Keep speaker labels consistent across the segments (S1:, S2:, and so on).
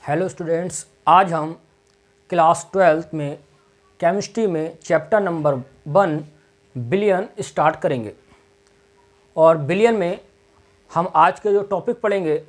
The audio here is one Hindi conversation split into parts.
S1: हेलो स्टूडेंट्स, आज हम क्लास 12th में केमिस्ट्री में चैप्टर नंबर 1 बिलियन स्टार्ट करेंगे। और बिलियन में हम आज के जो टॉपिक पढ़ेंगे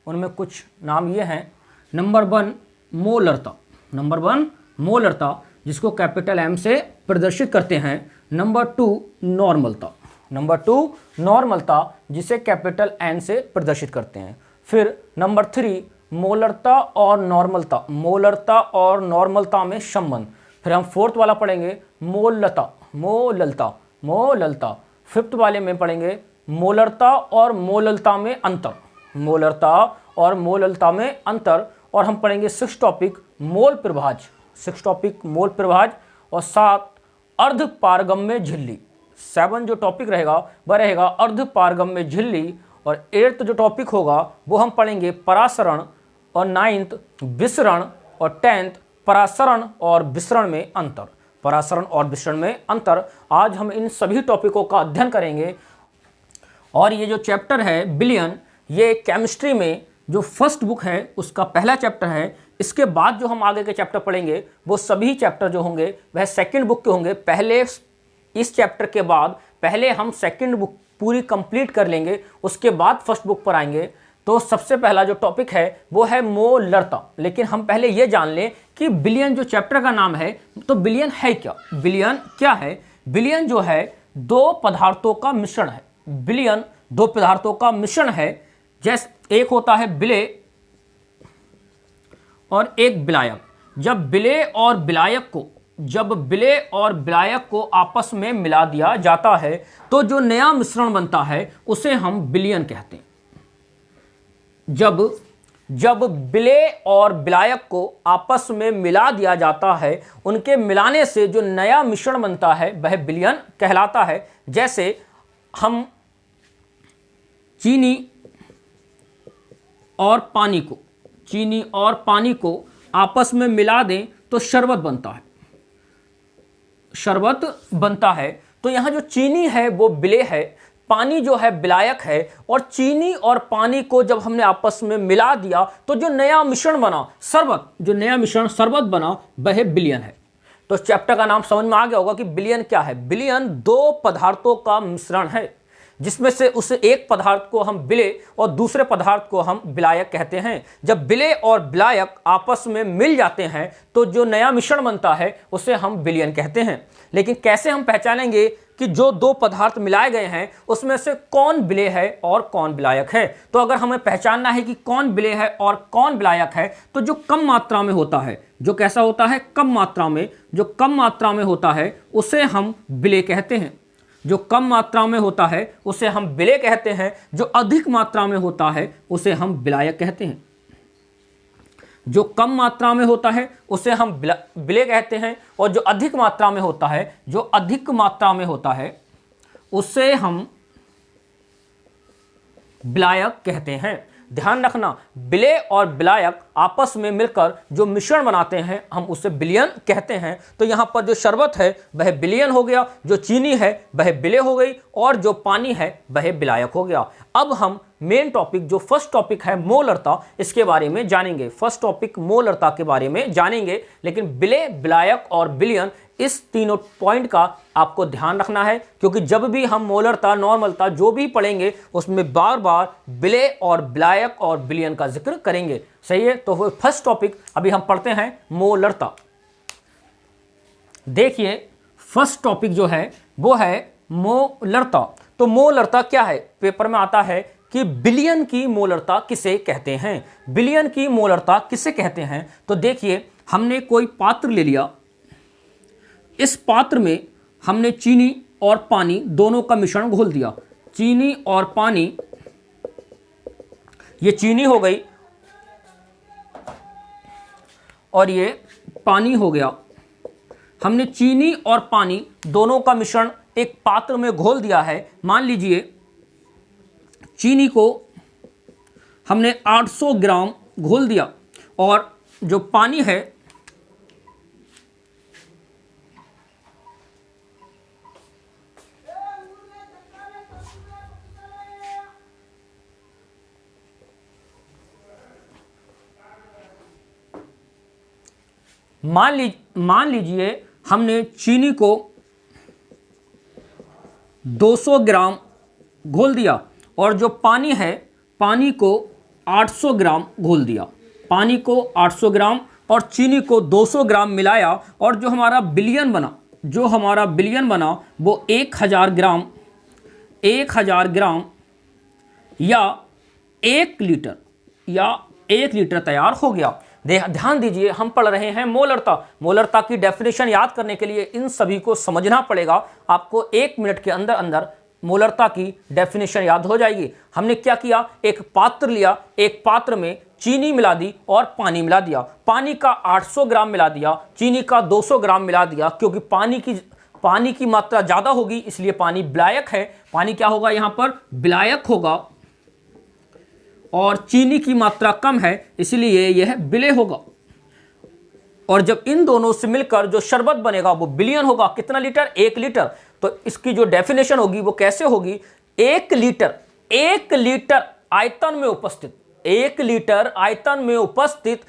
S1: उनमें कुछ नाम ये हैं। नंबर 1 मोलरता, नंबर 1 मोलरता जिसको कैपिटल M से प्रदर्शित करते हैं। नंबर 2 नॉर्मलता, नंबर 2 नॉर्मलता जिसे कैपिटल N से प्रदर्शित करते हैं। फिर नंबर 3 मोलरता और नॉर्मलता, मोलरता और नॉर्मलता में संबंध। फिर हम फोर्थ वाला पढ़ेंगे मोललता, मोललता, मोललता। फिफ्थ वाले में पढ़ेंगे मोलरता और मोललता में अंतर, मोलरता और मोललता में अंतर। और हम पढ़ेंगे 6 टॉपिक मोल प्रभाज, 6 टॉपिक मोल प्रभाज। और 7 अर्ध पारगम्य झिल्ली, 7 जो टॉपिक रहेगा वह रहेगा अर्ध पारगम्य झिल्ली। और 8th जो टॉपिक होगा वो हम पढ़ेंगे परासरण। और 9th विसरण। और 10th परासरण और विसरण में अंतर, परासरण और विसरण में अंतर। आज हम इन सभी टॉपिकों का अध्ययन करेंगे। और ये जो चैप्टर है बिलियन, ये केमिस्ट्री में जो फर्स्ट बुक है उसका पहला चैप्टर है। इसके बाद जो हम आगे के चैप्टर पढ़ेंगे वो सभी चैप्टर जो होंगे वह सेकंड बुक के होंगे। पहले इस चैप्टर के बाद पहले हम सेकंड बुक पूरी कंप्लीट कर लेंगे, उसके बाद फर्स्ट बुक पर आएंगे। तो सबसे पहला जो टॉपिक है वो है मोलरता। लेकिन हम पहले ये जान लें कि बिलियन जो चैप्टर का नाम है, तो बिलियन है क्या, बिलियन क्या है। बिलियन जो है 2 पदार्थों का मिश्रण है। बिलियन 2 पदार्थों का मिश्रण है। जैसे एक होता है बिले और एक विलायक। जब बिले और विलायक को आपस में मिला दिया जाता है तो जो नया मिश्रण बनता है उसे हम बिलियन कहते हैं। जब बिले और विलायक को आपस में मिला दिया जाता है, उनके मिलाने से जो नया मिश्रण बनता है वह बिलियन कहलाता है। जैसे हम चीनी और पानी को आपस में मिला दें तो शरबत बनता है, शरबत बनता है। तो यहां जो चीनी है वो बिले है, पानी जो है विलायक है। और चीनी और पानी को जब हमने आपस में मिला दिया तो जो नया मिश्रण बना शरबत, जो नया मिश्रण शरबत बना वह बिलियन है। तो चैप्टर का नाम समझ में आ गया होगा कि बिलियन क्या है। बिलियन 2 पदार्थों का मिश्रण है जिसमें से उस एक पदार्थ को हम बिले और दूसरे पदार्थ को हम विलायक कहते हैं। जब बिले और विलायक आपस में मिल जाते हैं तो जो नया मिश्रण बनता है उसे हम बिलियन कहते हैं। लेकिन कैसे हम पहचानेंगे कि जो 2 पदार्थ मिलाए गए हैं उसमें से कौन बिले है और कौन विलायक है। तो अगर हमें पहचानना है कि कौन बिले है और कौन विलायक है तो जो कम मात्रा में होता है, जो कैसा होता है, कम मात्रा में, जो कम मात्रा में होता है उसे हम बिले कहते हैं। जो कम मात्रा में होता है उसे हम बिले कहते हैं। जो अधिक मात्रा में होता है उसे हम विलायक कहते हैं। जो कम मात्रा में होता है उसे हम बिले कहते हैं। और जो अधिक मात्रा में होता है, जो अधिक मात्रा में होता है उसे हम विलायक कहते हैं। ध्यान रखना, बिले और विलायक आपस में मिलकर जो मिश्रण बनाते हैं हम उसे बिलियन कहते हैं। तो यहाँ पर जो शरबत है वह बिलियन हो गया, जो चीनी है वह बिले हो गई और जो पानी है वह विलायक हो गया। अब हम मेन टॉपिक जो फर्स्ट टॉपिक है मोलरता, इसके बारे में जानेंगे। फर्स्ट टॉपिक मोलरता के बारे में जानेंगे। लेकिन बिले, विलायक और बिलियन, इस तीनों पॉइंट का आपको ध्यान रखना है, क्योंकि जब भी हम मोलरता, नॉर्मलता जो भी पढ़ेंगे उसमें बार बार बिले और विलायक और बिलियन का जिक्र करेंगे। सही है। तो फर्स्ट टॉपिक अभी हम पढ़ते हैं मोलरता। देखिए फर्स्ट टॉपिक जो है वो है मोलरता। तो मोलरता क्या है, पेपर में आता है कि बिलियन की मोलरता किसे कहते हैं, बिलियन की मोलरता किसे कहते हैं। तो देखिए हमने कोई पात्र ले लिया, इस पात्र में हमने चीनी और पानी दोनों का मिश्रण घोल दिया। चीनी और पानी, ये चीनी हो गई और ये पानी हो गया। हमने चीनी और पानी दोनों का मिश्रण एक पात्र में घोल दिया है। मान लीजिए चीनी को हमने 800 ग्राम घोल दिया और जो पानी है मान लीजिए हमने चीनी को 200 ग्राम घोल दिया और जो पानी है, पानी को 800 ग्राम घोल दिया। पानी को 800 ग्राम और चीनी को 200 ग्राम मिलाया और जो हमारा बिलियन बना वो 1000 ग्राम या 1 लीटर तैयार हो गया। ध्यान दीजिए, हम पढ़ रहे हैं मोलरता की डेफिनेशन याद करने के लिए इन सभी को समझना पड़ेगा। आपको 1 मिनट के अंदर अंदर मोलरता की डेफिनेशन याद हो जाएगी। हमने क्या किया, एक पात्र लिया, एक पात्र में चीनी मिला दी और पानी मिला दिया। पानी का 800 ग्राम मिला दिया, चीनी का 200 ग्राम मिला दिया। क्योंकि पानी की मात्रा ज़्यादा होगी इसलिए पानी विलायक है। पानी क्या होगा, यहाँ पर विलायक होगा, और चीनी की मात्रा कम है इसलिए यह विलेय होगा। और जब इन दोनों से मिलकर जो शरबत बनेगा वो बिलियन होगा। कितना लीटर? 1 लीटर। तो इसकी जो डेफिनेशन होगी वो कैसे होगी, 1 लीटर आयतन में उपस्थित 1 लीटर आयतन में उपस्थित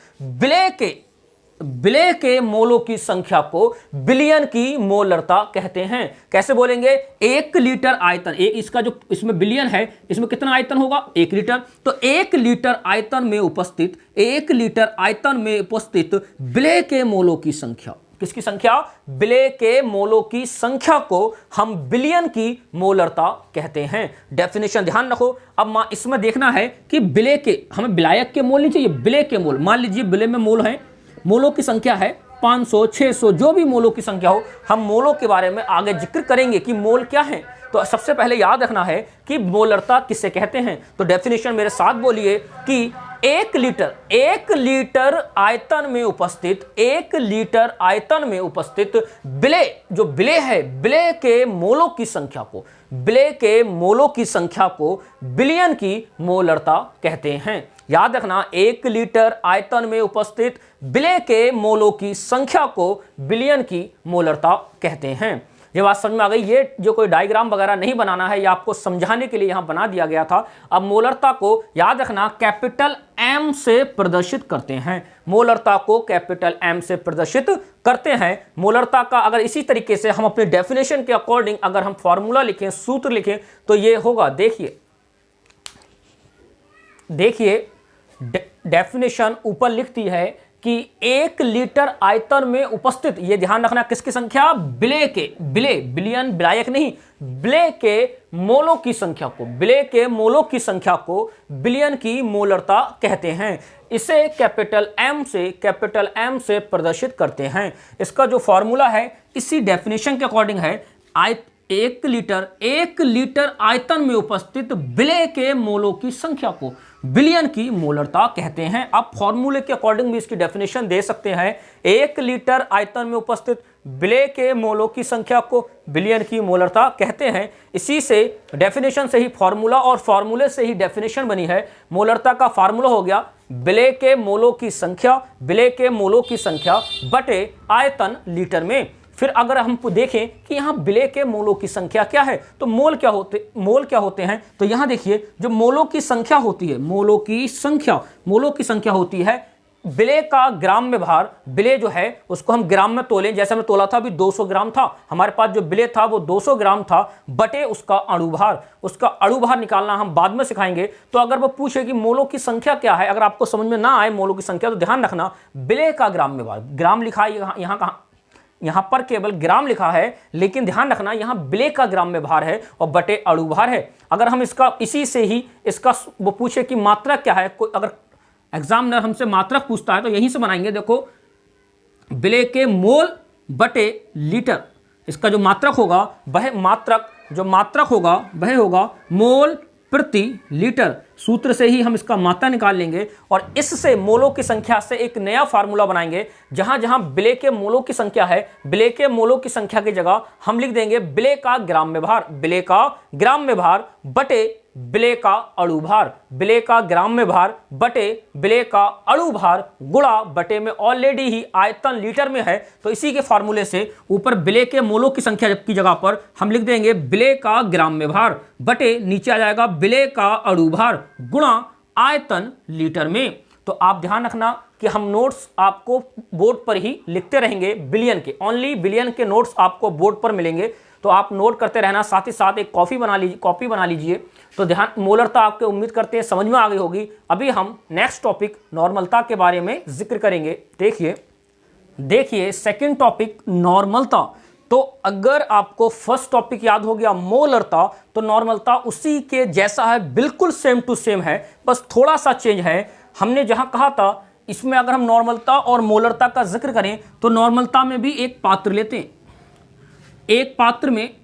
S1: विलेय के मोलों की संख्या को बिलियन की मोलरता कहते हैं। कैसे बोलेंगे, 1 लीटर आयतन, इसका जो इसमें बिलियन है, इसमें कितना आयतन होगा, 1 लीटर। तो 1 लीटर आयतन में उपस्थित विलेय के मोलों की संख्या, किसकी संख्या, विलेय के मोलों की संख्या को हम बिलियन की मोलरता कहते हैं। डेफिनेशन ध्यान रखो। अब इसमें देखना है कि विलेय के, हमें विलायक के मोल नहीं चाहिए, विलेय के मोल। मान लीजिए विलेय में मोल है, मोलों की संख्या है 500, 600, जो भी मोलों की संख्या हो। हम मोलों के बारे में आगे जिक्र करेंगे कि मोल क्या है। तो सबसे पहले याद रखना है कि मोलरता किसे कहते हैं। तो डेफिनेशन मेरे साथ बोलिए कि 1 लीटर आयतन में उपस्थित 1 लीटर आयतन में उपस्थित विलेय, जो विलेय है, विलेय के मोलों की संख्या को, विलेय के मोलों की संख्या को बिलियन की मोलरता कहते हैं। याद रखना, 1 लीटर आयतन में उपस्थित विलेय के मोलों की संख्या को बिलियन की मोलरता कहते हैं। ये बात समझ में आ गई। ये जो कोई डायग्राम वगैरह नहीं बनाना है, ये आपको समझाने के लिए यहाँ बना दिया गया था। अब मोलरता को याद रखना कैपिटल M से प्रदर्शित करते हैं। मोलरता को कैपिटल M से प्रदर्शित करते हैं। मोलरता का अगर इसी तरीके से हम अपने डेफिनेशन के अकॉर्डिंग अगर हम फॉर्मूला लिखें, सूत्र लिखें, तो ये होगा। देखिए डेफिनेशन ऊपर लिखती है कि 1 लीटर आयतन में उपस्थित, ये ध्यान रखना किसकी संख्या, विलेय के, बिलियन विलायक नहीं, विलेय के मोलों की संख्या को, विलेय के मोलों की संख्या को बिलियन की मोलरता कहते हैं। इसे कैपिटल M से प्रदर्शित करते हैं। इसका जो फॉर्मूला है इसी डेफिनेशन के अकॉर्डिंग है। 1 लीटर आयतन में उपस्थित विलेय के मोलों की संख्या को बिलियन की मोलरता कहते हैं। आप फॉर्मूले के अकॉर्डिंग भी इसकी डेफिनेशन दे सकते हैं। 1 लीटर आयतन में उपस्थित विलेय के मोलों की संख्या को बिलियन की मोलरता कहते हैं। इसी से डेफिनेशन से ही फॉर्मूला और फॉर्मूले से ही डेफिनेशन बनी है। मोलरता का फॉर्मूला हो गया विलेय के मोलों की संख्या बटे आयतन लीटर में। फिर अगर हम देखें कि यहाँ विलेय के मोलों की संख्या क्या है, तो मोल क्या होते हैं, तो यहाँ देखिए जो मोलों की संख्या होती है, मोलों की संख्या होती है विलेय का ग्राम में भार। विलेय जो है उसको हम ग्राम में तोलें, जैसे हमने तोला था अभी 200 ग्राम था, हमारे पास जो विलेय था वो 200 ग्राम था, बटे उसका अणुभार निकालना हम बाद में सिखाएंगे। तो अगर वो पूछे कि मोलों की संख्या क्या है, अगर आपको समझ में ना आए मोलों की संख्या, तो ध्यान रखना विलेय का ग्राम में भार, ग्राम लिखा है यहाँ पर केवल ग्राम लिखा है, लेकिन ध्यान रखना यहाँ विलेय का ग्राम में भार है और बटे अणुभार है। अगर हम इसी से ही इसका वो पूछे कि मात्रक क्या है, कोई अगर एग्जामिनर हमसे मात्रक पूछता है तो यहीं से बनाएंगे। देखो विलेय के मोल बटे लीटर, इसका जो मात्रक होगा वह होगा मोल प्रति लीटर। सूत्र से ही हम इसका मात्रा निकाल लेंगे और इससे मोलों की संख्या से एक नया फार्मूला बनाएंगे। जहां जहां विलेय के मोलों की संख्या है, विलेय के मोलों की संख्या की जगह हम लिख देंगे विलेय का ग्राम में भार बटे विलेय का अणुभार, विलेय का ग्राम में भार बटे विलेय का अणुभार गुणा बटे में ऑलरेडी ही आयतन लीटर में है, तो इसी के फार्मूले से ऊपर विलेय के मोलों की संख्या की जगह पर हम लिख देंगे विलेय का ग्राम में भार बटे नीचे आ जाएगा विलेय का अणुभार गुणा आयतन लीटर में। तो आप ध्यान रखना कि हम नोट्स आपको बोर्ड पर ही लिखते रहेंगे, बिलियन के, ओनली बिलियन के नोट्स आपको बोर्ड पर मिलेंगे। तो आप नोट करते रहना, साथ ही साथ एक कॉपी बना लीजिए। तो ध्यान, मोलरता आपके उम्मीद करते हैं समझ में आ गई होगी। अभी हम नेक्स्ट टॉपिक नॉर्मलता के बारे में जिक्र करेंगे। देखिए सेकंड टॉपिक नॉर्मलता। तो अगर आपको फर्स्ट टॉपिक याद हो गया मोलरता, तो नॉर्मलता उसी के जैसा है, बिल्कुल सेम टू सेम है, बस थोड़ा सा चेंज है। हमने जहां कहा था, इसमें अगर हम नॉर्मलता और मोलरता का जिक्र करें तो नॉर्मलता में भी एक पात्र लेते हैं। एक पात्र में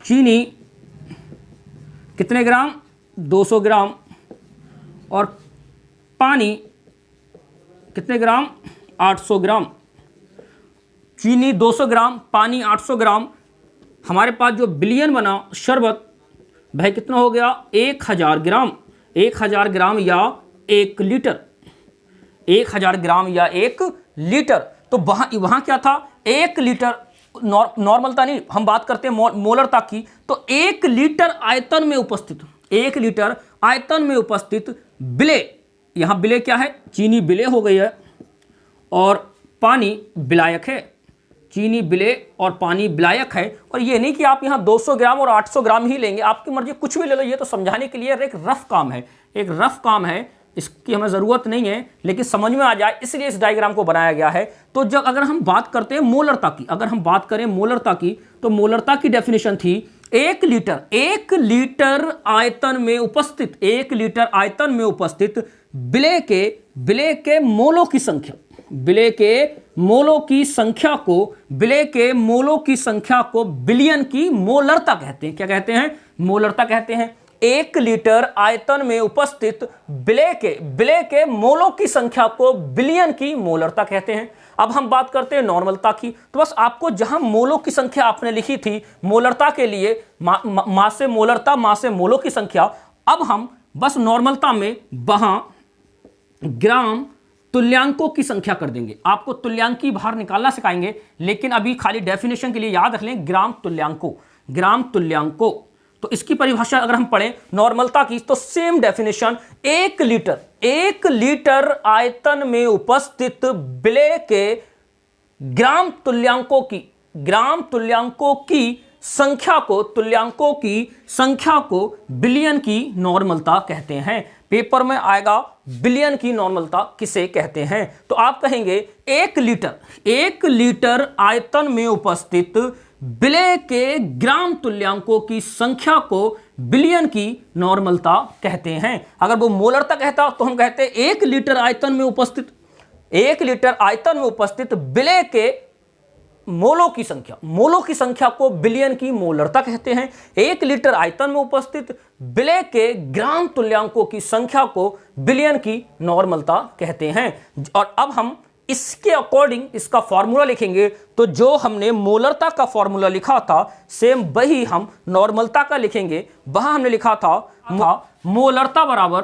S1: चीनी कितने ग्राम, 200 ग्राम, और पानी कितने ग्राम, 800 ग्राम। चीनी 200 ग्राम, पानी 800 ग्राम। हमारे पास जो बिलियन बना शरबत, भाई कितना हो गया, 1000 ग्राम। 1000 ग्राम या 1 लीटर, 1000 ग्राम या 1 लीटर। तो वहां क्या था, 1 लीटर, नॉर्मलता नहीं, हम बात करते हैं मोलरता की। तो 1 लीटर आयतन में उपस्थित, 1 लीटर आयतन में उपस्थित बिले, यहां बिले क्या है, चीनी बिले हो गई है और पानी विलायक है। चीनी बिले और पानी विलायक है। और ये नहीं कि आप यहां 200 ग्राम और 800 ग्राम ही लेंगे, आपकी मर्जी कुछ भी ले लो। ये तो समझाने के लिए एक रफ काम है, एक रफ काम है, इसकी हमें ज़रूरत नहीं है, लेकिन समझ में आ जाए इसलिए इस डायग्राम को बनाया गया है। तो जब अगर हम बात करते हैं मोलरता की, अगर हम बात करें मोलरता की, तो मोलरता की डेफिनेशन थी 1 लीटर, 1 लीटर आयतन में उपस्थित, 1 लीटर आयतन में उपस्थित बिले के मोलों की संख्या, बिले के मोलों की संख्या को, बिले के मोलों की संख्या को बिलियन की मोलरता कहते हैं। क्या कहते हैं, मोलरता कहते हैं। 1 लीटर आयतन में उपस्थित बिले के मोलों की संख्या को बिलियन की मोलरता कहते हैं। अब हम बात करते हैं नॉर्मलता की। तो बस आपको जहां मोलों की संख्या आपने लिखी थी मोलरता के लिए, मां से मोलरता, मां से मोलों की संख्या, अब हम बस नॉर्मलता में वहां ग्राम तुल्यांकों की संख्या कर देंगे। आपको तुल्यांकी बाहर निकालना सिखाएंगे, लेकिन अभी खाली डेफिनेशन के लिए याद रख लें ग्राम तुल्यांकों। तो इसकी परिभाषा अगर हम पढ़ें नॉर्मलता की, तो सेम डेफिनेशन, 1 लीटर आयतन में उपस्थित बिले के ग्राम तुल्यांकों की संख्या को बिलियन की नॉर्मलता कहते हैं। पेपर में आएगा बिलियन की नॉर्मलता किसे कहते हैं। तो आप कहेंगे 1 लीटर आयतन में उपस्थित बिले के ग्राम तुल्यांकों की संख्या को बिलियन की नॉर्मलता कहते हैं। अगर वो मोलरता कहता तो हम कहते 1 लीटर आयतन में उपस्थित, 1 लीटर आयतन में उपस्थित बिले के मोलों की संख्या को बिलियन की मोलरता कहते हैं। 1 लीटर आयतन में उपस्थित बिले के ग्राम तुल्यांकों की संख्या को बिलियन की नॉर्मलता कहते हैं। और अब हम इसके अकॉर्डिंग इसका फॉर्मूला लिखेंगे। तो जो हमने मोलरता का फॉर्मूला लिखा था, सेम वही हम नॉर्मलता का लिखेंगे। वहां हमने लिखा था मोलरता बराबर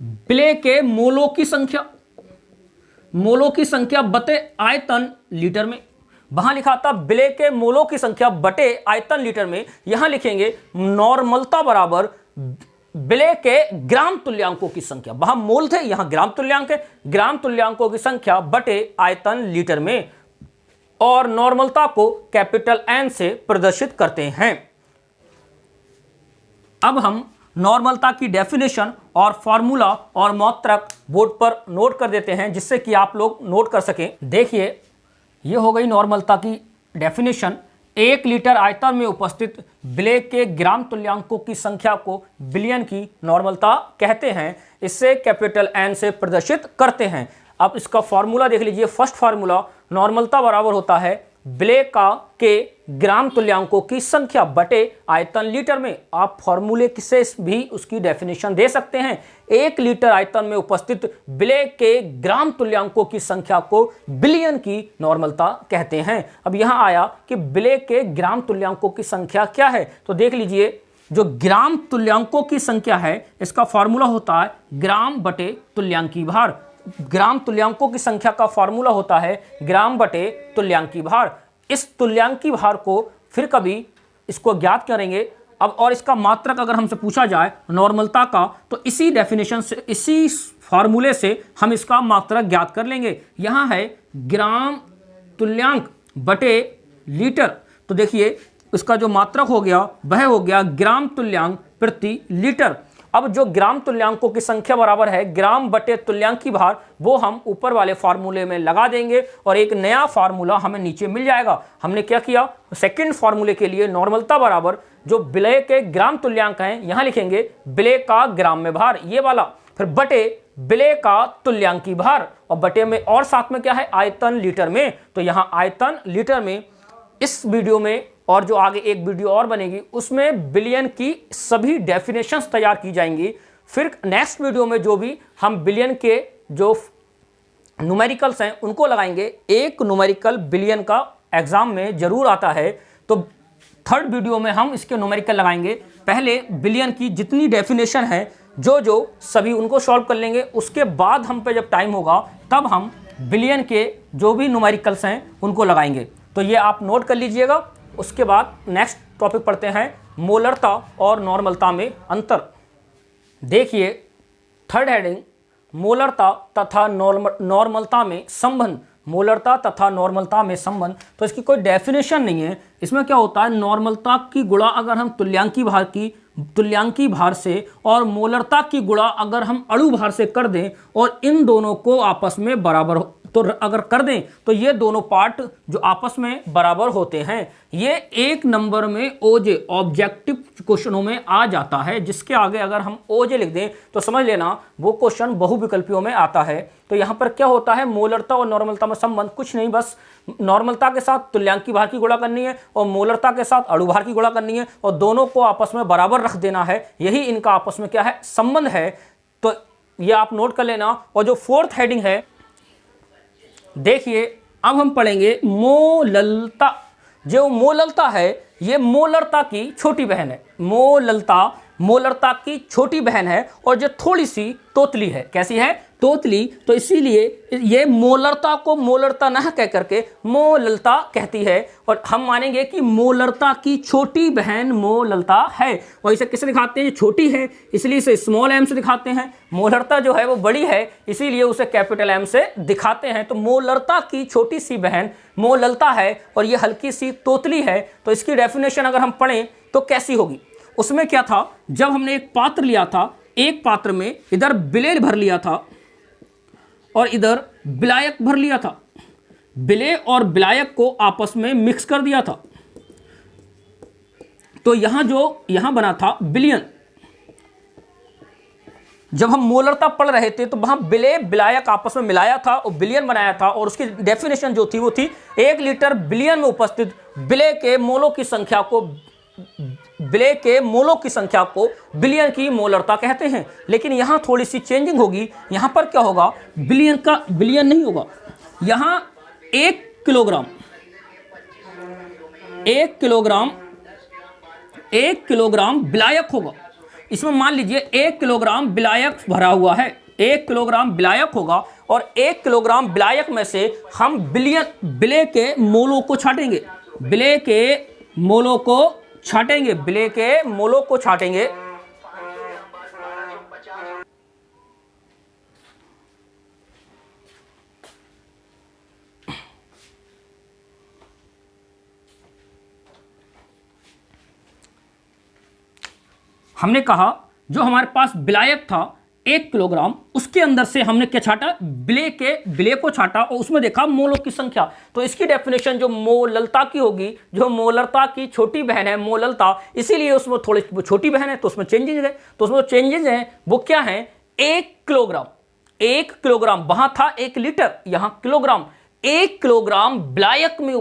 S1: बिले के मोलों की संख्या बटे आयतन लीटर में। वहां लिखा था बिले के मोलों की संख्या बटे आयतन लीटर में। यहां लिखेंगे नॉर्मलता बराबर बिले के ग्राम तुल्यांकों की संख्या। वहां मोल थे, यहां ग्राम तुल्यांक है, ग्राम तुल्यांकों की संख्या बटे आयतन लीटर में। और नॉर्मलता को कैपिटल एन से प्रदर्शित करते हैं। अब हम नॉर्मलता की डेफिनेशन और फॉर्मूला और मात्रक बोर्ड पर नोट कर देते हैं, जिससे कि आप लोग नोट कर सकें। देखिए, ये हो गई नॉर्मलता की डेफिनेशन। 1 लीटर आयतन में उपस्थित बिले के ग्राम तुल्यांकों की संख्या को बिलियन की नॉर्मलता कहते हैं। इससे कैपिटल एन से प्रदर्शित करते हैं। अब इसका फॉर्मूला देख लीजिए। फर्स्ट फार्मूला, नॉर्मलता बराबर होता है बिले के ग्राम तुल्यांकों की संख्या बटे आयतन लीटर में। आप फॉर्मूले से भी उसकी डेफिनेशन दे सकते हैं। 1 लीटर आयतन में उपस्थित बिले के ग्राम तुल्यांकों की संख्या को बिलियन की नॉर्मलता कहते हैं। अब यहां आया कि बिले के ग्राम तुल्यांकों की संख्या क्या है। तो देख लीजिए, जो ग्राम तुल्यांकों की संख्या है, इसका फॉर्मूला होता है ग्राम बटे तुल्यांकी भार। ग्राम तुल्यांकों की संख्या का फॉर्मूला होता है ग्राम बटे तुल्यांकी भार। इस तुल्यांकी भार को फिर कभी इसको ज्ञात करेंगे। अब और इसका मात्रक अगर हमसे पूछा जाए नॉर्मलता का, तो इसी डेफिनेशन से, इसी फार्मूले से हम इसका मात्रक ज्ञात कर लेंगे। यहाँ है ग्राम तुल्यांक बटे लीटर, तो देखिए इसका जो मात्रक हो गया वह हो गया ग्राम तुल्यांक प्रति लीटर। अब जो ग्राम तुल्यांकों की संख्या बराबर है ग्राम बटे तुल्यांकी भार, वो हम ऊपर वाले फार्मूले में लगा देंगे और एक नया फार्मूला हमें नीचे मिल जाएगा। हमने क्या किया, सेकंड फार्मूले के लिए नॉर्मलता बराबर जो विलय के ग्राम तुल्यांक हैं यहां लिखेंगे विलय का ग्राम में भार ये वाला, फिर बटे विलय का तुल्यांकी भार, और बटे में और साथ में क्या है आयतन लीटर में, तो यहां आयतन लीटर में। इस वीडियो में और जो आगे एक वीडियो और बनेगी उसमें बिलियन की सभी डेफिनेशंस तैयार की जाएंगी। फिर नेक्स्ट वीडियो में जो भी हम बिलियन के जो न्यूमेरिकल्स हैं उनको लगाएंगे। एक न्यूमेरिकल बिलियन का एग्जाम में जरूर आता है, तो थर्ड वीडियो में हम इसके न्यूमेरिकल लगाएंगे। पहले बिलियन की जितनी डेफिनेशन है जो सभी उनको सॉल्व कर लेंगे, उसके बाद हम पे जब टाइम होगा तब हम बिलियन के जो भी न्यूमेरिकल्स हैं उनको लगाएंगे। तो ये आप नोट कर लीजिएगा। उसके बाद नेक्स्ट टॉपिक पढ़ते हैं मोलरता और नॉर्मलता में अंतर। देखिए थर्ड हेडिंग मोलरता तथा नॉर्मलता में संबंध, मोलरता तथा नॉर्मलता में संबंध। तो इसकी कोई डेफिनेशन नहीं है। इसमें क्या होता है, नॉर्मलता की गुणा अगर हम तुल्यांकी भार से और मोलरता की गुणा अगर हम अणु भार से कर दें और इन दोनों को आपस में बराबर तो अगर कर दें तो ये दोनों पार्ट जो आपस में बराबर होते हैं, ये एक नंबर में ओजे ऑब्जेक्टिव क्वेश्चनों में आ जाता है। जिसके आगे अगर हम ओजे लिख दें तो समझ लेना वो क्वेश्चन बहुविकल्पियों में आता है। तो यहाँ पर क्या होता है, मोलरता और नॉर्मलता में संबंध कुछ नहीं, बस नॉर्मलता के साथ तुल्यांकी भार की गुणा करनी है और मोलरता के साथ अणु भार की गुणा करनी है और दोनों को आपस में बराबर रख देना है। यही इनका आपस में क्या है, संबंध है। तो ये आप नोट कर लेना। और जो फोर्थ हेडिंग है, देखिए अब हम पढ़ेंगे मोललता। जो मोललता है ये मोलरता की छोटी बहन है। मोलरता की छोटी बहन है और जो थोड़ी सी तोतली है। कैसी है, तोतली। तो इसीलिए ये मोलरता को मोलरता न कह करके मोललता कहती है और हम मानेंगे कि मोलरता की छोटी बहन मोललता है। और इसे किसे दिखाते हैं, छोटी है इसलिए इसे स्मॉल एम से दिखाते हैं। मोलरता जो है वो बड़ी है इसीलिए उसे कैपिटल एम से दिखाते हैं। तो मोलरता की छोटी सी बहन मोललता है और ये हल्की सी तोतली है। तो इसकी डेफिनेशन अगर हम पढ़ें तो कैसी होगी, उसमें क्या था, जब हमने एक पात्र लिया था, एक पात्र में इधर विलेय भर लिया था और इधर विलायक भर लिया था, विलेय और विलायक को आपस में मिक्स कर दिया था, तो यहां बना था बिलियन। जब हम मोलरता पढ़ रहे थे तो वहां विलेय विलायक आपस में मिलाया था और बिलियन बनाया था और उसकी डेफिनेशन जो थी वो थी 1 लीटर बिलियन में उपस्थित विलेय के मोलों की संख्या को बिलियन की मोलरता कहते हैं। लेकिन यहां थोड़ी सी चेंजिंग होगी। यहां पर क्या होगा, बिलियन नहीं होगा, यहां 1 किलोग्राम विलायक होगा। इसमें मान लीजिए 1 किलोग्राम विलायक भरा हुआ है, 1 किलोग्राम विलायक होगा और 1 किलोग्राम विलायक में से हम विलेय के मोलों को छाटेंगे, विलेय के मोलों को छाटेंगे। हमने कहा जो हमारे पास विलायक था 1 किलोग्राम, उसके अंदर से हमने क्या छाटा, विलेय को छाटा और उसमें देखा मोलों की संख्या। तो इसकी डेफिनेशन जो मोललता की होगी, जो मोलरता की छोटी बहन है मोललता, इसीलिए उसमें थोड़ी छोटी बहन है तो उसमें चेंजेस है। तो उसमें चेंजेस हैं वो क्या है, 1 किलोग्राम वहां था 1 लीटर, यहां किलोग्राम। 1 किलोग्राम विलायक में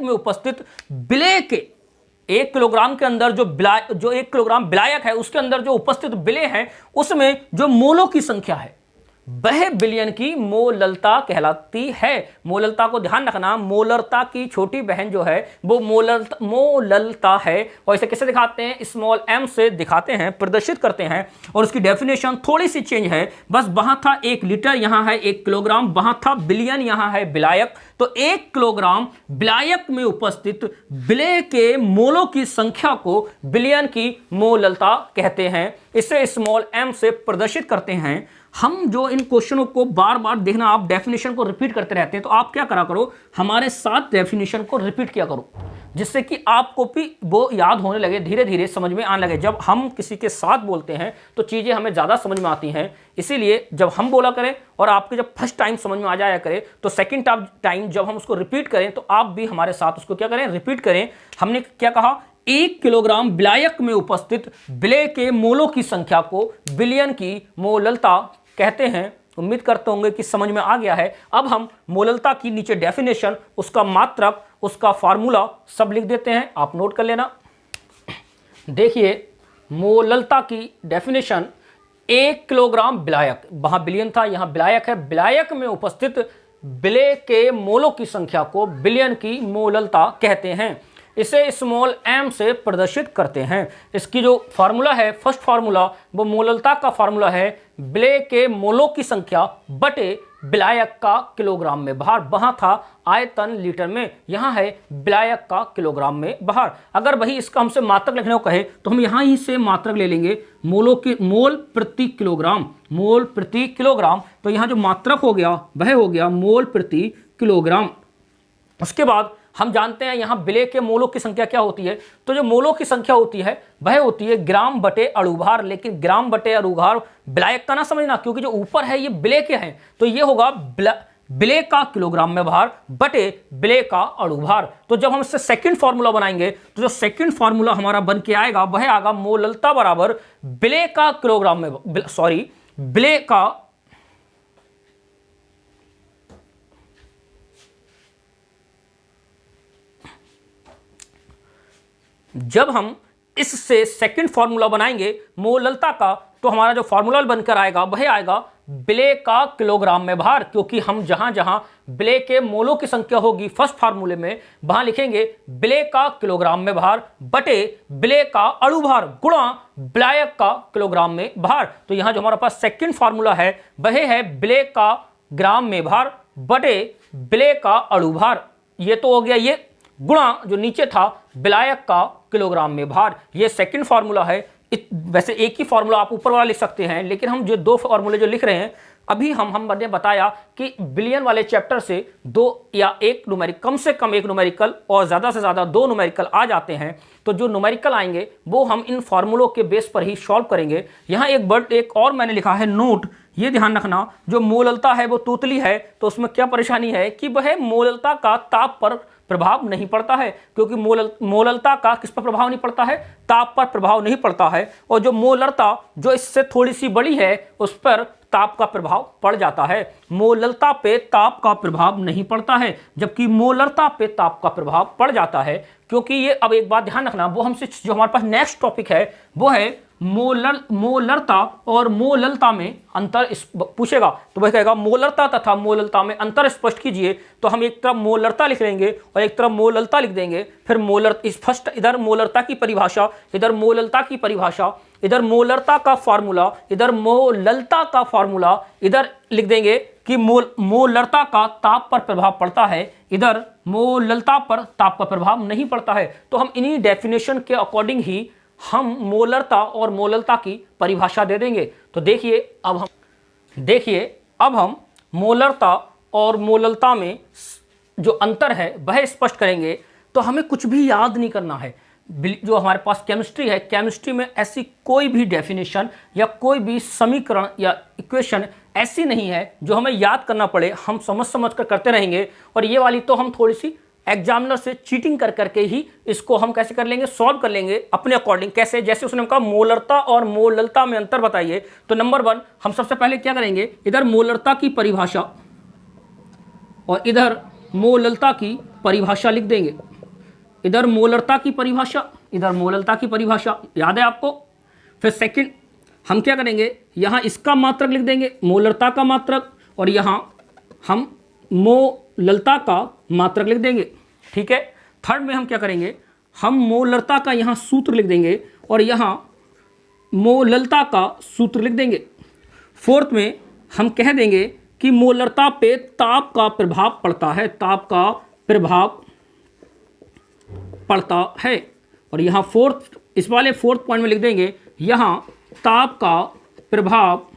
S1: उपस्थित विलेय के 1 किलोग्राम के अंदर जो 1 किलोग्राम विलायक है उसके अंदर जो उपस्थित विलेय है उसमें जो मोलों की संख्या है वह विलयन की मोललता कहलाती है। मोललता को ध्यान रखना, मोलरता की छोटी बहन जो है वो मोललता है। और इसे कैसे दिखाते हैं? स्मॉल m से दिखाते हैं, प्रदर्शित करते हैं। और उसकी डेफिनेशन थोड़ी सी चेंज है, बस वहां था 1 लीटर, यहां है 1 किलोग्राम, वहां था बिलियन, यहां है विलायक। तो 1 किलोग्राम विलायक में उपस्थित विलय के मोलों की संख्या को बिलियन की मोललता कहते हैं। इसे स्मॉल m से प्रदर्शित करते हैं। हम जो इन क्वेश्चनों को बार बार देखना, आप डेफिनेशन को रिपीट करते रहते हैं, तो आप क्या करा करो, हमारे साथ डेफिनेशन को रिपीट किया करो, जिससे कि आपको भी वो याद होने लगे, धीरे धीरे समझ में आने लगे। जब हम किसी के साथ बोलते हैं तो चीज़ें हमें ज़्यादा समझ में आती हैं। इसीलिए जब हम बोला करें और आपके जब फर्स्ट टाइम समझ में आ जाया करे, तो सेकेंड टाइम जब हम उसको रिपीट करें तो आप भी हमारे साथ उसको क्या करें, रिपीट करें। हमने क्या कहा? 1 किलोग्राम विलायक में उपस्थित विलय के मोलों की संख्या को विलयन की मोललता कहते हैं। उम्मीद करते होंगे कि समझ में आ गया है। अब हम मोललता की नीचे डेफिनेशन, उसका मात्रक, उसका फार्मूला सब लिख देते हैं, आप नोट कर लेना। देखिए मोललता की डेफिनेशन, 1 किलोग्राम विलायक, वहां बिलियन था, यहां विलायक है, विलायक में उपस्थित विलय के मोलों की संख्या को विलयन की मोललता कहते हैं। इसे स्मॉल m से प्रदर्शित करते हैं। इसकी जो फार्मूला है, फर्स्ट फार्मूला, वो मोललता का फार्मूला है विलय के मोलों की संख्या बटे विलायक का किलोग्राम में भार। वहां था आयतन लीटर में, यहां है विलायक का किलोग्राम में भार। अगर वही इसका हमसे मात्रक लिखने को कहे तो हम यहां ही से मात्रक ले लेंगे, मोलों के मोल प्रति किलोग्राम, मोल प्रति किलोग्राम। तो यहां जो मात्रक हो गया वह हो गया मोल प्रति किलोग्राम। उसके बाद हम जानते हैं यहाँ विलय के मोलों की संख्या क्या होती है, तो जो मोलों की संख्या होती है वह होती है ग्राम बटे अणुभार। लेकिन ग्राम बटे अणुभार विलायक का ना समझना, क्योंकि जो ऊपर है ये विलय के हैं, तो ये होगा विलय का किलोग्राम में भार बटे विलय का अणुभार। तो जब हम इससे सेकंड फार्मूला बनाएंगे तो जो सेकंड फार्मूला हमारा बन के आएगा वह आएगा मोललता बराबर विलय का किलोग्राम में, विलय का जब हम इससे सेकंड फार्मूला बनाएंगे मोललता का, तो हमारा जो फार्मूला बनकर आएगा वह आएगा विलय का किलोग्राम में भार। क्योंकि हम जहां जहां विलय के मोलों की संख्या होगी फर्स्ट फार्मूले में, वहां लिखेंगे विलय का किलोग्राम में भार बटे विलय का अणुभार गुणा विलायक का किलोग्राम में भार। तो यहां जो हमारे पास सेकंड फार्मूला है वह है विलय का ग्राम में भार बटे विलय का अणुभार। ये तो हो गया, ये गुणा जो नीचे था विलायक का किलोग्राम में भार, ये सेकंड फार्मूला है। वैसे एक ही फार्मूला आप ऊपर वाला लिख सकते हैं, लेकिन हम जो 2 फार्मूले जो लिख रहे हैं अभी हमने बताया कि बिलियन वाले चैप्टर से 2 या 1 न्यूमेरिकल, कम से कम 1 न्यूमेरिकल और ज़्यादा से ज़्यादा 2 न्यूमेरिकल आ जाते हैं। तो जो न्यूमेरिकल आएंगे वो हम इन फार्मूलों के बेस पर ही सॉल्व करेंगे। यहाँ एक और मैंने लिखा है नोट, ये ध्यान रखना, जो मोललता है वो तूतली है, तो उसमें क्या परेशानी है कि वह मोललता का ताप पर प्रभाव नहीं पड़ता है। क्योंकि मोललता का किस पर प्रभाव नहीं पड़ता है? ताप पर प्रभाव नहीं पड़ता है। और जो मोलरता जो इससे थोड़ी सी बड़ी है उस पर ताप का प्रभाव पड़ जाता है। मोललता पे ताप का प्रभाव नहीं पड़ता है, जबकि मोलरता पे ताप का प्रभाव पड़ जाता है। क्योंकि ये, अब एक बात ध्यान रखना, वो हमसे जो हमारे पास नेक्स्ट टॉपिक है वो है मोलरता और मोललता में अंतर पूछेगा, तो वह कहेगा मोलरता तथा मोललता में अंतर स्पष्ट कीजिए। तो हम एक तरफ मोलरता लिख लेंगे और एक तरफ मोललता लिख देंगे। फिर इधर मोलरता की परिभाषा, इधर मोललता की परिभाषा, इधर मोलरता का फार्मूला, इधर मोललता का फार्मूला, इधर लिख देंगे कि मोलरता का ताप पर प्रभाव पड़ता है, इधर मोललता पर ताप का प्रभाव नहीं पड़ता है। तो हम इन्हीं डेफिनेशन के अकॉर्डिंग ही हम मोलरता और मोललता की परिभाषा दे देंगे। तो देखिए अब हम मोलरता और मोललता में जो अंतर है वह स्पष्ट करेंगे। तो हमें कुछ भी याद नहीं करना है। जो हमारे पास केमिस्ट्री है, केमिस्ट्री में ऐसी कोई भी डेफिनेशन या कोई भी समीकरण या इक्वेशन ऐसी नहीं है जो हमें याद करना पड़े। हम समझ कर करते रहेंगे। और ये वाली तो हम थोड़ी सी एग्जामिनर से चीटिंग कर करके ही इसको हम कैसे कर लेंगे, सॉल्व कर लेंगे अपने अकॉर्डिंग। कैसे? जैसे उसने कहा मोलरता और मोललता में अंतर बताइए। तो नंबर 1 हम सबसे पहले क्या करेंगे, इधर मोलरता की परिभाषा और इधर मोललता की परिभाषा लिख देंगे। इधर मोलरता की परिभाषा, इधर मोललता की परिभाषा, याद है आपको। फिर सेकंड हम क्या करेंगे, यहाँ इसका मात्रक लिख देंगे, मोलरता का मात्रक, और यहाँ हम मोललता का मात्रक लिख देंगे। ठीक है। थर्ड में हम क्या करेंगे, हम मोलरता का यहाँ सूत्र लिख देंगे और यहाँ मोललता का सूत्र लिख देंगे। फोर्थ में हम कह देंगे कि मोलरता पे ताप का प्रभाव पड़ता है, ताप का प्रभाव पड़ता है, और यहाँ फोर्थ, इस वाले फोर्थ पॉइंट में लिख देंगे यहाँ ताप का प्रभाव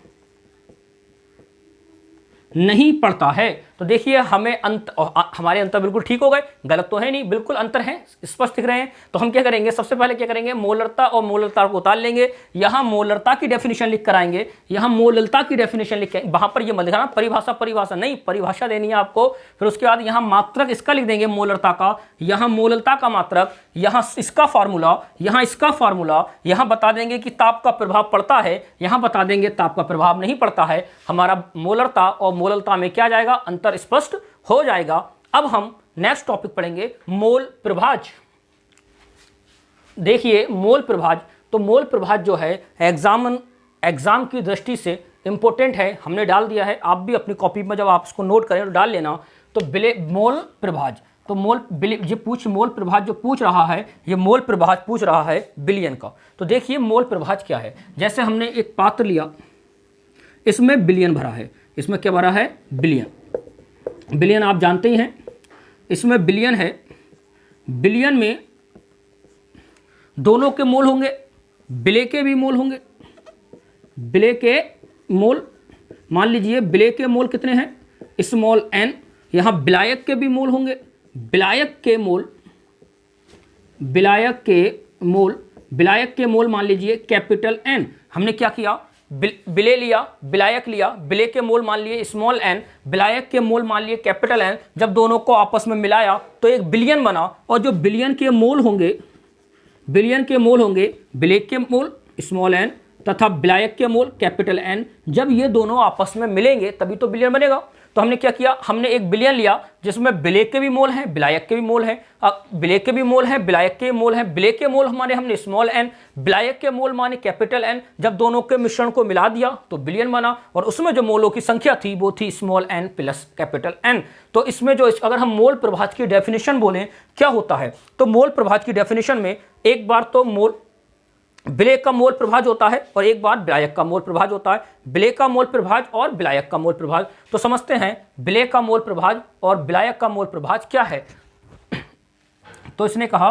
S1: नहीं पड़ता है। तो देखिए हमें हमारे अंतर बिल्कुल ठीक हो गए, गलत तो है नहीं, बिल्कुल अंतर है, स्पष्ट दिख रहे हैं। तो हम क्या करेंगे, सबसे पहले क्या करेंगे, मोलरता और मोललता को उतार लेंगे, यहाँ मोलरता की डेफिनेशन लिख कर आएंगे, यहाँ मोललता की डेफिनेशन लिख के, वहां पर ये मत लिखना परिभाषा नहीं, परिभाषा देनी है आपको। फिर उसके बाद यहाँ मात्रक इसका लिख देंगे मोलरता का, यहाँ मोललता का मात्रक, यहाँ इसका फार्मूला, यहाँ इसका फार्मूला, यहाँ बता देंगे कि ताप का प्रभाव पड़ता है, यहाँ बता देंगे ताप का प्रभाव नहीं पड़ता है। हमारा मोलरता और मोललता में क्या जाएगा, अंतर स्पष्ट हो जाएगा। अब हम नेक्स्ट टॉपिक पढ़ेंगे, मोल प्रभाज। देखिए मोल प्रभाज, तो मोल प्रभाज जो है एग्जाम की दृष्टि से इंपॉर्टेंट है, हमने डाल दिया है, आप भी अपनी कॉपी में जब आप इसको नोट करें तो डाल लेना। तो मोल प्रभाज, तो मोल प्रभाज जो पूछ रहा है, ये मोल प्रभाज पूछ रहा है बिलियन का। तो देखिए मोल प्रभाज क्या है, जैसे हमने एक पात्र लिया, इसमें बिलियन भरा है, इसमें क्या भरा है, बिलियन आप जानते ही हैं, इसमें बिलियन है, बिलियन में दोनों के मोल होंगे, बिले के भी मोल होंगे, बिले के मोल, मान लीजिए बिले के मोल कितने हैं, स्मॉल n, यहां विलायक के भी मोल होंगे, विलायक के मोल मान लीजिए कैपिटल N। हमने क्या किया, बिले लिया, विलायक लिया, बिले के मोल मान लिए स्मॉल n, विलायक के मोल मान लिए कैपिटल N, जब दोनों को आपस में मिलाया तो एक बिलियन बना। और जो बिलियन के मोल होंगे बिले के मोल स्मॉल n तथा विलायक के मोल कैपिटल N, जब ये दोनों आपस में मिलेंगे तभी तो बिलियन बनेगा। तो हमने क्या किया, हमने एक बिलियन लिया जिसमें बिले के भी मोल हैं, विलायक के भी मोल हैं, बिले के भी मोल हैं, विलायक के मोल हैं, बिले के मोल माने हमने स्मॉल n, विलायक के मोल माने कैपिटल N, जब दोनों के मिश्रण को मिला दिया तो बिलियन बना। और उसमें जो मोलों की संख्या थी वो थी small n plus capital N। तो इसमें जो अगर हम मोल प्रभाज की डेफिनेशन बोलें क्या होता है, तो मोल प्रभाज की डेफिनेशन में एक बार तो बिले का मोल प्रभाज होता है और एक बार विलायक का मोल प्रभाज होता है, बिले का मोल प्रभाज और विलायक का मोल प्रभाज। तो समझते हैं बिले का मोल प्रभाज और विलायक का मोल प्रभाज क्या है। तो इसने कहा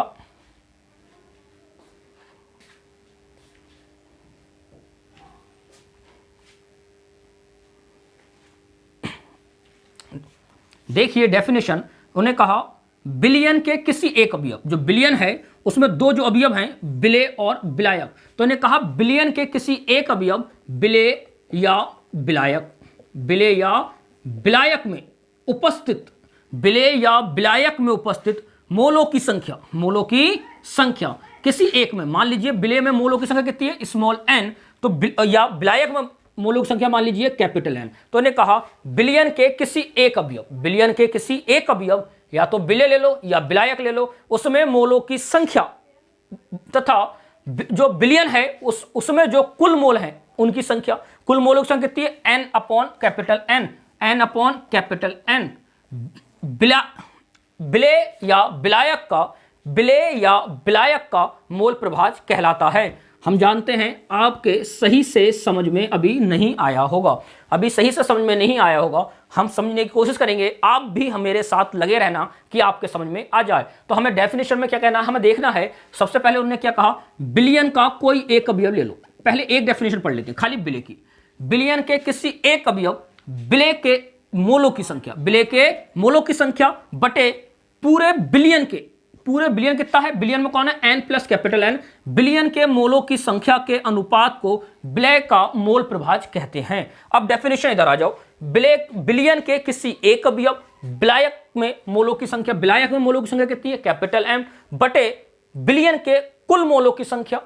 S1: देखिए डेफिनेशन, उन्हें कहा बिलियन के किसी एक अवयव, जो बिलियन है उसमें दो जो अवयव हैं बिले और विलायक, तो इन्हें कहा बिलियन के किसी एक अवयव बिले या विलायक में उपस्थित मोलों की संख्या किसी एक में, मान लीजिए बिले में मोलों की संख्या कितनी है, स्मॉल n, तो या विलायक में मोलों की संख्या मान लीजिए कैपिटल N। तो इन्हें कहा बिलियन के किसी एक अवयव, या तो बिले ले लो या विलायक ले लो, उसमें मोलों की संख्या तथा जो बिलियन है उसमें जो कुल मोल हैं उनकी संख्या, कुल मोलों की संख्या कितनी है, n अपॉन कैपिटल N। बिले या विलायक का मोल प्रभाज कहलाता है। हम जानते हैं आपके सही से समझ में अभी नहीं आया होगा, हम समझने की कोशिश करेंगे, आप भी मेरे साथ लगे रहना कि आपके समझ में आ जाए। तो हमें डेफिनेशन में क्या कहना है, हमें देखना है। सबसे पहले उन्होंने क्या कहा, बिलियन का कोई एक अवयव ले लो। पहले एक डेफिनेशन पढ़ लेते हैं खाली बिले की, बिलियन के किसी एक अवयव बिले के मोलों की संख्या बटे पूरे बिलियन कितना है, बिलियन में कौन है, n plus capital N, billion के मोलों की संख्या के अनुपात को बिले का मोल प्रभाज कहते हैं। अब डेफिनेशन इधर आ जाओ, बिलियन के किसी एक अवयव विलायक में मोलों की संख्या कितनी है, कैपिटल M, बटे बिलियन के कुल मोलों की संख्या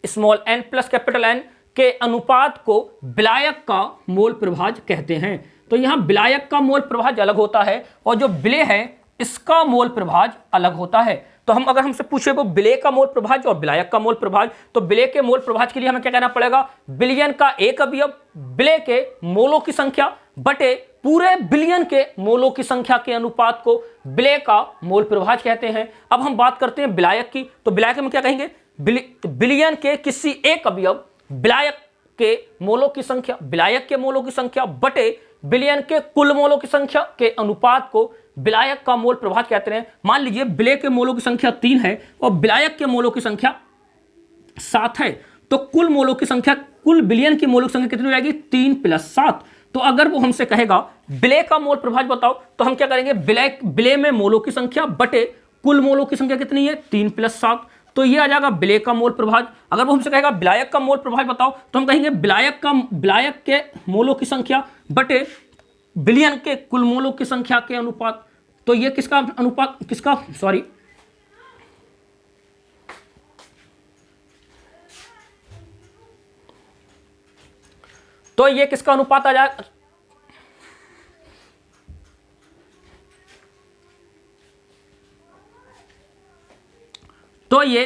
S1: small n plus capital N के अनुपात को विलायक का मोल प्रभाज कहते हैं। तो यहां विलायक का मोल प्रभाज अलग होता है और जो बिले है इसका मोल प्रभाज अलग होता है। तो हम अगर हमसे पूछे वो विलेय का मोल प्रभाज्य और विलायक का मोल प्रभाज्य, तो विलेय के मोल प्रभाज्य के लिए हमें क्या कहना पड़ेगा, बिलियन का एक अवयव विलेय के मोलों की संख्या बटे पूरे बिलियन के मोलों की संख्या के अनुपात को विलेय का मोल प्रभाज्य कहते हैं। अब हम बात करते हैं विलायक की, तो विलायक में क्या कहेंगे, बिलियन के किसी एक अवयव विलायक के मोलों की संख्या, विलायक के मोलों की संख्या बटे बिलियन के कुल मोलों की संख्या के अनुपात को विलायक का मोल प्रभाज्य कहते हैं। मान लीजिए विलेय के मोलों की संख्या 3 है और विलायक के मोलों की संख्या 7 है, तो कुल मोलों की संख्या, कुल बिलियन की मोलों की संख्या कितनी हो जाएगी, 3 + 7। तो अगर वो हमसे कहेगा विलेय का मोल प्रभाज्य बताओ, तो हम क्या करेंगे, विलेय में मोलों की संख्या बटे कुल मोलों की संख्या कितनी है, 3 + 7, तो ये आ जाएगा विलेय का मोल प्रभाज्य। अगर वो हमसे कहेगा विलायक का मोल प्रभाज्य बताओ, तो हम कहेंगे विलायक के मोलों की संख्या बटे बिलियन के कुल मोलों की संख्या के अनुपात। तो ये किसका अनुपात, तो ये किसका अनुपात आ जाएगा, तो ये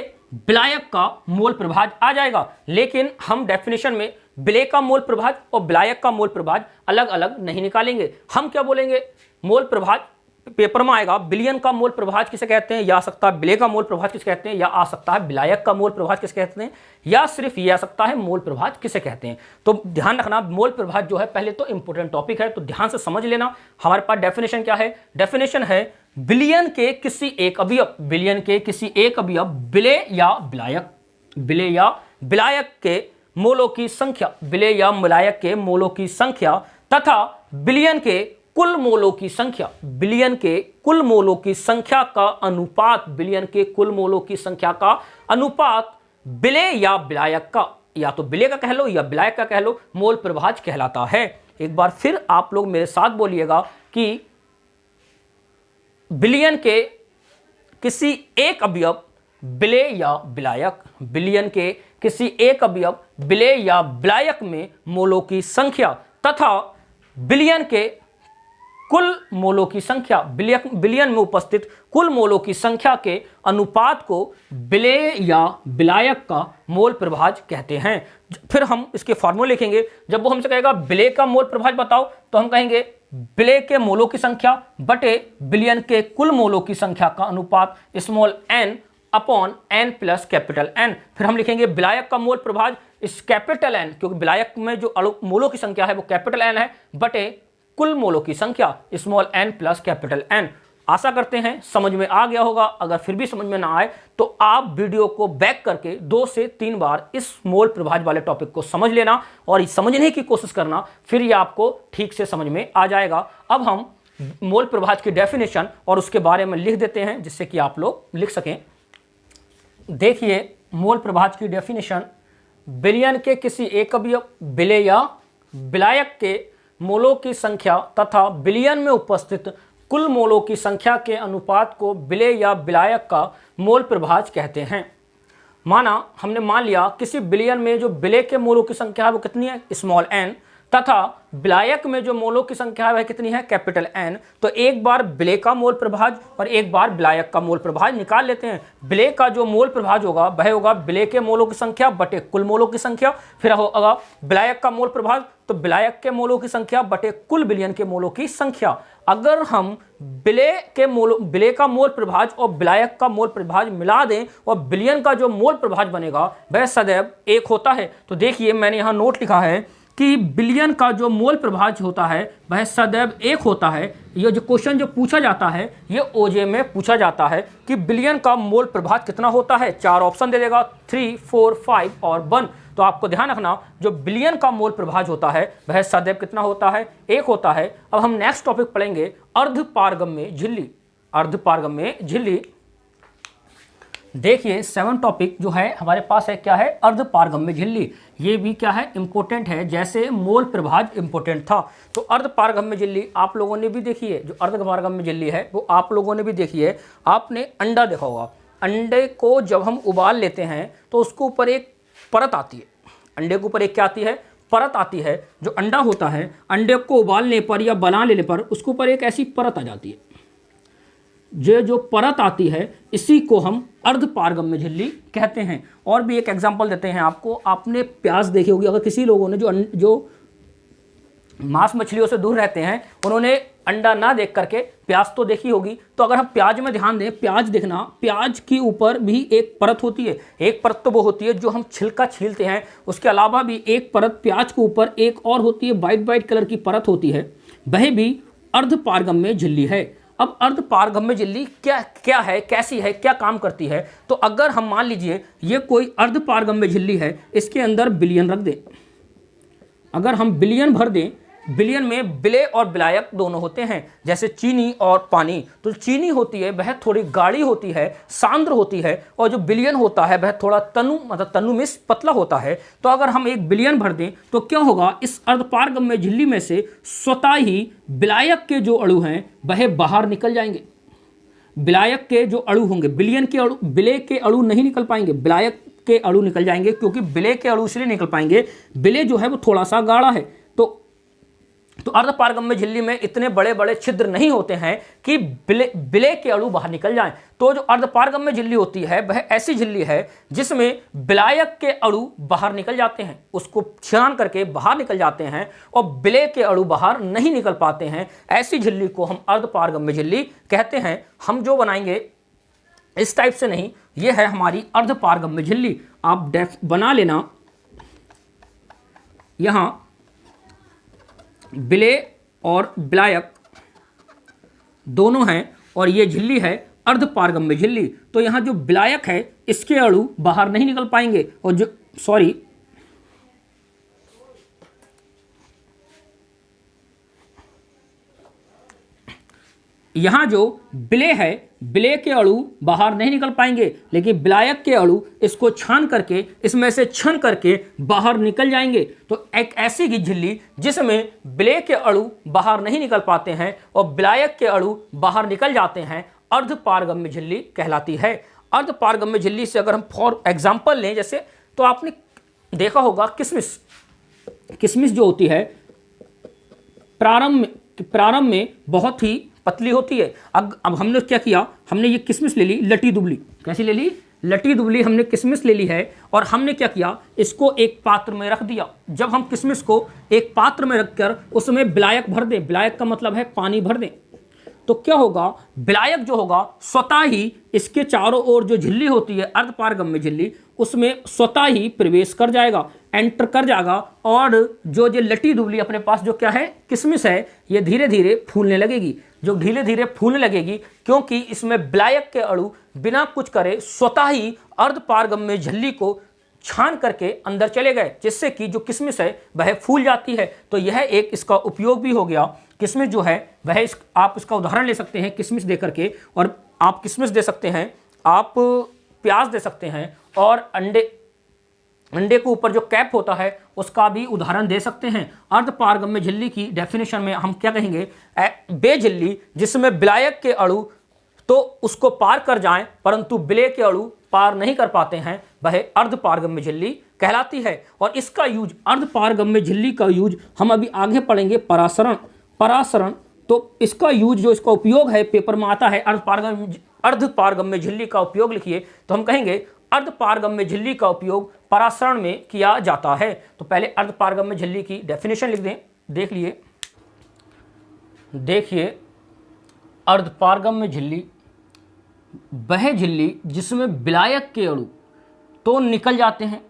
S1: विलायक का मोल प्रभाज्य आ जाएगा। लेकिन हम डेफिनेशन में विलेय का मोल प्रभाज्य और विलायक का मोल प्रभाज्य अलग अलग नहीं निकालेंगे। हम क्या बोलेंगे, मोल प्रभाज्य पेपर में आएगा, बिलियन का मोल प्रभाज्य किसे कहते हैं, या आ सकता है विलेय का मोल प्रभाज्य किसे कहते हैं, या आ सकता है विलायक का मोल प्रभाज्य किसे कहते हैं, या सिर्फ ये आ सकता है मोल प्रभाज्य किसे कहते हैं। तो ध्यान रखना, मोल प्रभाज्य जो है पहले तो इंपॉर्टेंट टॉपिक है, तो ध्यान से समझ लेना। हमारे पास डेफिनेशन क्या है, डेफिनेशन है बिलियन के किसी एक अवयव, बिलियन के किसी एक अवयव विलेय या विलायक, विलेय या विलायक के मोलों की संख्या, विलेय या विलायक के मोलों की संख्या तथा बिलियन के कुल मोलों की संख्या, बिलियन के कुल मोलों की संख्या का अनुपात, बिलियन के कुल मोलों की संख्या का अनुपात विलेय या विलायक का, या तो विलेय का कह लो या विलायक का कह लो, मोल प्रभाज्य कहलाता है। एक बार फिर आप लोग मेरे साथ बोलिएगा कि बिलियन के किसी एक अवयव विलेय या विलायक, बिलियन के किसी एक अवयव विलेय या विलायक में मोलों की संख्या तथा बिलियन के कुल मोलों की संख्या, बिलियन में उपस्थित कुल मोलों की संख्या के अनुपात को विलेय या विलायक का मोल प्रभाज्य कहते हैं। फिर हम इसके फॉर्मूले लिखेंगे। जब वो हमसे कहेगा विलेय का मोल प्रभाज्य बताओ, तो हम कहेंगे विलेय के मोलों की संख्या बटे बिलियन के कुल मोलों की संख्या का अनुपात small n upon n plus capital N। फिर हम लिखेंगे विलायक का मोल प्रभाज्य इस कैपिटल N, क्योंकि विलायक में जो मोलों की संख्या है वो कैपिटल N है, बटे कुल मोलों की संख्या small n plus capital N। आशा करते हैं समझ में आ गया होगा। अगर फिर भी समझ में ना आए तो आप वीडियो को बैक करके 2 से 3 बार इस मोल प्रभाज्य वाले टॉपिक को समझ लेना और समझने की कोशिश करना, फिर ये आपको ठीक से समझ में आ जाएगा। अब हम मोल प्रभाज्य की डेफिनेशन और उसके बारे में लिख देते हैं, जिससे कि आप लोग लिख सकें। देखिए मोल प्रभाज्य की डेफिनेशन, बिलियन के किसी एक अवयव विलेय या विलायक के मोलों की संख्या तथा बिलियन में उपस्थित कुल मोलों की संख्या के अनुपात को विलेय या विलायक का मोल प्रभाज्य कहते हैं। हमने मान लिया किसी बिलियन में जो विलेय के मोलों की संख्या है वो कितनी है, स्मॉल n, तथा विलायक में जो मोलों की संख्या है वह कितनी है, कैपिटल N। तो एक बार विलेय का मोल प्रभाज्य और एक बार विलायक का मोल प्रभाज्य निकाल लेते हैं। विलेय का जो मोल प्रभाज्य होगा वह होगा विलेय के मोलों की संख्या बटे कुल मोलों की संख्या। फिर होगा विलायक का मोल प्रभाज्य, तो विलायक के मोलों की संख्या बटे कुल बिलियन के मोलों की संख्या। अगर हम विलेय का मोल प्रभाज्य और विलायक का मोल प्रभाज्य मिला दें और बिलियन का जो मोल प्रभाज्य बनेगा वह सदैव 1 होता है। तो देखिए मैंने यहाँ नोट लिखा है कि बिलियन का जो मोल प्रभाज्य होता है वह सदैव 1 होता है। ये जो क्वेश्चन जो पूछा जाता है ये ओजे में पूछा जाता है कि बिलियन का मोल प्रभाज्य कितना होता है। 4 ऑप्शन दे देगा, 3, 4, 5 और 1। तो आपको ध्यान रखना जो बिलियन का मोल प्रभाज्य होता है वह सदैव कितना होता है, 1 होता है। अब हम नेक्स्ट टॉपिक पढ़ेंगे अर्धपारगम्य झिल्ली। अर्धपारगम्य झिल्ली देखिए 7 टॉपिक जो है हमारे पास है, क्या है, अर्धपारगम्य झिल्ली। ये भी क्या है, इंपॉर्टेंट है, जैसे मोल प्रभाज्य इंपॉर्टेंट था। तो अर्धपारगम्य झिल्ली आप लोगों ने भी देखी है, जो अर्धपारगम्य झिल्ली है वो आप लोगों ने भी देखी है। आपने अंडा देखा होगा, अंडे को जब हम उबाल लेते हैं तो उसके ऊपर एक परत आती है। अंडे के ऊपर एक क्या आती है, परत आती है। जो अंडा होता है, अंडे को उबालने पर या बना लेने पर उसके ऊपर एक ऐसी परत आ जाती है। जो परत आती है इसी को हम अर्धपारगम्य झिल्ली कहते हैं। और भी एक एग्जांपल देते हैं आपको। आपने प्याज देखी होगी, अगर किसी लोगों ने जो मांस मछलियों से दूर रहते हैं उन्होंने अंडा ना देख करके प्याज तो देखी होगी। तो अगर हम प्याज में ध्यान दें, प्याज देखना, प्याज के ऊपर भी एक परत होती है। एक परत तो वो होती है जो हम छिलका छीलते हैं, उसके अलावा भी एक परत प्याज के ऊपर एक और होती है, वाइट वाइट कलर की परत होती है, वह भी अर्धपारगम्य झिल्ली है। अब अर्धपारगम्य झिल्ली क्या है, कैसी है, क्या काम करती है? तो अगर हम मान लीजिए ये कोई अर्धपारगम्य झिल्ली है, इसके अंदर विलयन रख दें, अगर हम विलयन भर दें, विलयन में विलेय और विलायक दोनों होते हैं, जैसे चीनी और पानी। तो चीनी होती है वह थोड़ी गाढ़ी होती है, सांद्र होती है, और जो विलयन होता है वह थोड़ा तनु में पतला होता है। तो अगर हम एक विलयन भर दें तो क्या होगा, इस अर्धपारगम्य झिल्ली में से स्वतः ही विलायक के जो अणु हैं वह बाहर निकल जाएंगे। विलायक के जो अणु होंगे, विलयन के अणु, विलेय के अणु नहीं निकल पाएंगे, विलायक के अणु निकल जाएंगे। क्योंकि विलेय के अणु इसलिए निकल पाएंगे, विलेय जो है वो थोड़ा सा गाढ़ा है। तो अर्धपारगम्य झिल्ली में इतने बड़े बड़े छिद्र नहीं होते हैं कि विलेय के अणु बाहर निकल जाएं। तो जो अर्धपारगम्य झिल्ली होती है वह ऐसी झिल्ली है जिसमें विलायक के अणु बाहर निकल जाते हैं, उसको छान करके बाहर निकल जाते हैं, और विलेय के अणु बाहर नहीं निकल पाते हैं। ऐसी झिल्ली को हम अर्धपारगम्य झिल्ली कहते हैं। हम जो बनाएंगे इस टाइप से नहीं, यह है हमारी अर्धपारगम्य झिल्ली। आप बना लेना, यहां विलेय और विलायक दोनों हैं और ये झिल्ली है अर्धपारगम्य झिल्ली। तो यहां जो विलायक है इसके अणु बाहर नहीं निकल पाएंगे, और जो यहां जो विलेय है, विलेय के अणु बाहर नहीं निकल पाएंगे, लेकिन विलायक के अणु इसको छान करके, इसमें से छन करके बाहर निकल जाएंगे। तो एक ऐसी की झिल्ली जिसमें विलेय के अणु बाहर नहीं निकल पाते हैं और विलायक के अणु बाहर निकल जाते हैं, अर्धपारगम्य झिल्ली कहलाती है। अर्धपारगम्य झिल्ली से अगर हम फॉर एग्जाम्पल लें, जैसे तो आपने देखा होगा किशमिश जो होती है प्रारंभ में बहुत ही पतली होती है। अब हमने क्या किया, हमने ये किशमिश ले ली लटी दुबली। कैसी ले ली? लटी दुबली हमने किशमिश ले ली है, और हमने क्या किया, इसको एक पात्र में रख दिया। जब हम किशमिश को एक पात्र में रखकर उसमें विलायक भर दें, विलायक का मतलब है पानी भर दें, तो क्या होगा, विलायक जो होगा स्वतः ही इसके चारों ओर जो झिल्ली होती है अर्धपारगम्य झिल्ली, उसमें स्वतः ही प्रवेश कर जाएगा, एंटर कर जाएगा, और जो लटी दुबली अपने पास जो क्या है किशमिश है, ये धीरे धीरे फूलने लगेगी। जो धीरे धीरे फूलने लगेगी क्योंकि इसमें विलायक के अणु बिना कुछ करे स्वतः ही अर्धपारगम्य झिल्ली को छान करके अंदर चले गए, जिससे कि जो किशमिश है वह फूल जाती है। तो यह एक इसका उपयोग भी हो गया। किशमिश जो है वह आप इसका उदाहरण ले सकते हैं किशमिश दे करके, और आप किशमिश दे सकते हैं, आप प्याज दे सकते हैं, और अंडे के ऊपर जो कैप होता है उसका भी उदाहरण दे सकते हैं। अर्धपारगम्य झिल्ली की डेफिनेशन में हम क्या कहेंगे, वे झिल्ली जिसमें विलायक के अणु तो उसको पार कर जाएं परंतु विलेय के अणु पार नहीं कर पाते हैं, वह अर्धपारगम्य झिल्ली कहलाती है। और इसका यूज, अर्धपारगम्य झिल्ली का यूज हम अभी आगे पढ़ेंगे परासरण। तो इसका यूज, जो इसका उपयोग है पेपर में आता है, अर्धपारगम्य झिल्ली का उपयोग लिखिए, तो हम कहेंगे अर्धपारगम्य झिल्ली का उपयोग परासरण में किया जाता है। तो पहले अर्धपारगम्य झिल्ली की डेफिनेशन लिख दें, देखिए अर्धपारगम्य झिल्ली वह झिल्ली जिसमें विलायक के अणु तो निकल जाते हैं,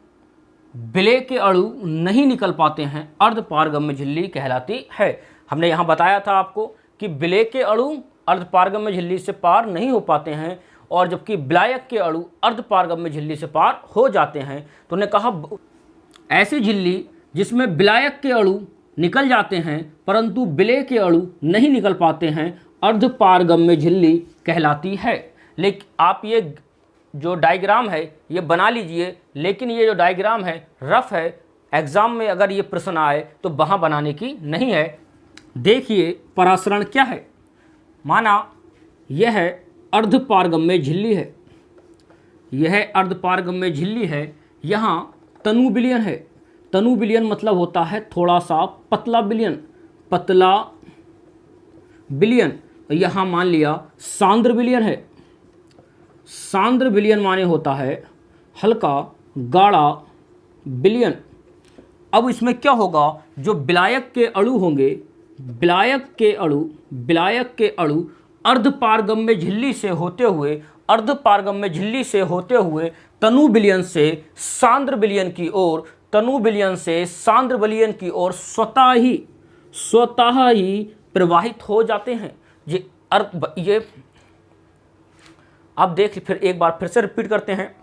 S1: विलेय के अणु नहीं निकल पाते हैं, अर्धपारगम्य झिल्ली कहलाती है। हमने यहाँ बताया था आपको कि विलेय के अणु अर्धपारगम्य झिल्ली से पार नहीं हो पाते हैं, और जबकि विलायक के अणु अर्धपारगम्य झिल्ली से पार हो जाते हैं। तो उन्होंने कहा ऐसी झिल्ली जिसमें विलायक के अणु निकल जाते हैं परंतु विलेय के अणु नहीं निकल पाते हैं, अर्धपारगम्य झिल्ली कहलाती है। लेकिन आप ये जो डायग्राम है ये बना लीजिए, लेकिन ये जो डायग्राम है रफ है, एग्जाम में अगर ये प्रश्न आए तो वहाँ बनाने की नहीं है। देखिए परासरण क्या है, माना यह है अर्धपारगम्य झिल्ली है, यह अर्धपारगम्य झिल्ली है, यहाँ तनु विलयन है। तनु विलयन मतलब होता है थोड़ा सा पतला विलयन, यहाँ मान लिया सांद्र विलयन है। सांद्र विलयन माने होता है हल्का गाढ़ा विलयन। अब इसमें क्या होगा, जो विलायक के अणु होंगे, विलायक के अणु अर्धपारगम्य झिल्ली से होते हुए, अर्धपारगम्य झिल्ली से होते हुए तनु विलयन से सांद्र विलयन की ओर, तनु विलयन से सांद्र विलयन की ओर स्वतः ही प्रवाहित हो जाते हैं। ये आप देख, फिर एक बार फिर से रिपीट करते हैं।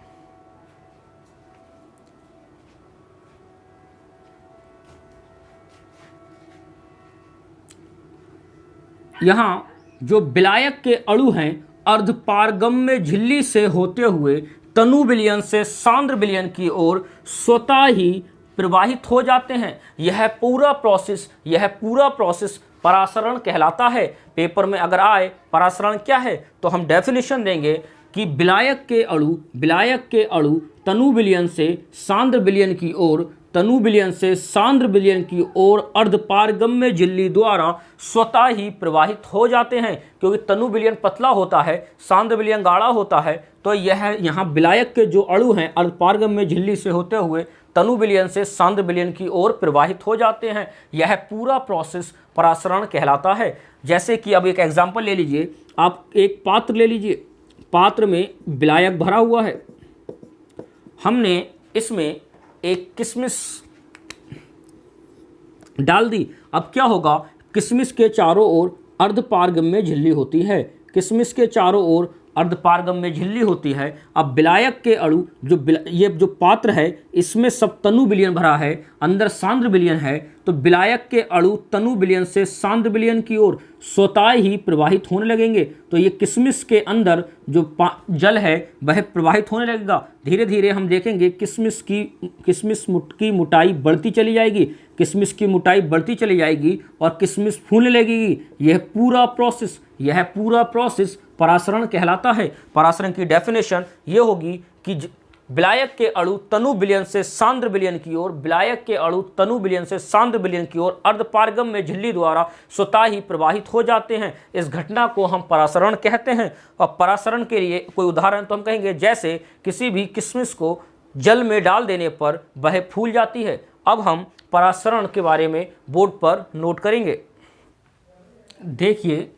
S1: यहां जो विलायक के अणु हैं अर्धपारगम्य झिल्ली से होते हुए तनु विलयन से सांद्र विलयन की ओर स्वतः ही प्रवाहित हो जाते हैं। यह पूरा प्रोसेस परासरण कहलाता है। पेपर में अगर आए परासरण क्या है तो हम डेफिनेशन देंगे कि विलायक के अणु तनु विलयन से सांद्र विलयन की ओर, तनु विलयन से सांद्र विलयन की ओर अर्धपारगम्य झिल्ली द्वारा स्वतः ही प्रवाहित हो जाते हैं। क्योंकि तनु विलयन पतला होता है, सांद्र विलयन गाढ़ा होता है, तो यह यहाँ विलायक के जो अणु हैं अर्धपारगम्य झिल्ली से होते हुए तनु विलयन से सांद्र विलयन की ओर प्रवाहित हो जाते हैं। यह पूरा प्रोसेस परासरण कहलाता है। जैसे कि अब एक एग्जाम्पल ले लीजिए, आप एक पात्र ले लीजिए, पात्र में विलायक भरा हुआ है, हमने इसमें एक किशमिश डाल दी। अब क्या होगा, किशमिश के चारों ओर अर्धपारगम्य झिल्ली होती है, किशमिश के चारों ओर अर्धपारगम्य झिल्ली होती है। अब विलायक के अणु ये जो पात्र है इसमें सब तनु विलयन भरा है, अंदर सांद्र विलयन है, तो विलायक के अणु तनु विलयन से सांद्र विलयन की ओर स्वतः ही प्रवाहित होने लगेंगे। तो ये किशमिश के अंदर जो जल है वह प्रवाहित होने लगेगा। धीरे धीरे हम देखेंगे किशमिश की मोटाई बढ़ती चली जाएगी, किशमिश की मोटाई बढ़ती चली जाएगी और किशमिश फूलने लगेगी। यह पूरा प्रोसेस परासरण कहलाता है। परासरण की डेफिनेशन ये होगी कि विलायक के अणु तनु विलयन से सांद्र विलयन की ओर, विलायक के अणु तनु विलयन से सांद्र विलयन की ओर अर्धपारगम्य झिल्ली द्वारा स्वतः ही प्रवाहित हो जाते हैं। इस घटना को हम परासरण कहते हैं। और परासरण के लिए कोई उदाहरण तो हम कहेंगे, जैसे किसी भी किशमिश को जल में डाल देने पर वह फूल जाती है। अब हम परासरण के बारे में बोर्ड पर नोट करेंगे। देखिए,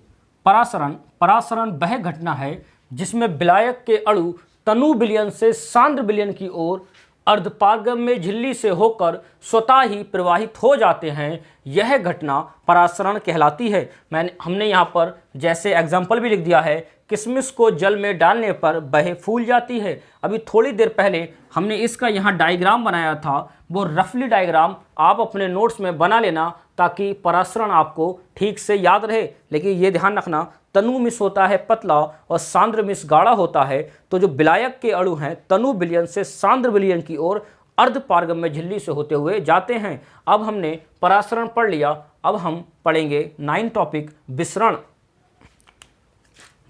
S1: परासरण वह घटना है जिसमें विलायक के अणु तनु विलयन से सांद्र विलयन की ओर अर्धपारगम्य झिल्ली से होकर स्वतः ही प्रवाहित हो जाते हैं। यह घटना परासरण कहलाती है। हमने यहाँ पर जैसे एग्जाम्पल भी लिख दिया है, किशमिश को जल में डालने पर वह फूल जाती है। अभी थोड़ी देर पहले हमने इसका यहाँ डायग्राम बनाया था, वो रफली डायग्राम आप अपने नोट्स में बना लेना ताकि परासरण आपको ठीक से याद रहे। लेकिन ये ध्यान रखना, तनु मिस होता है पतला और सांद्र मिस गाढ़ा होता है। तो जो विलायक के अणु हैं तनु विलयन से सांद्र विलयन की ओर अर्धपारगम्य झिल्ली से होते हुए जाते हैं। अब हमने परासरण पढ़ लिया, अब हम पढ़ेंगे 9 टॉपिक विसरण।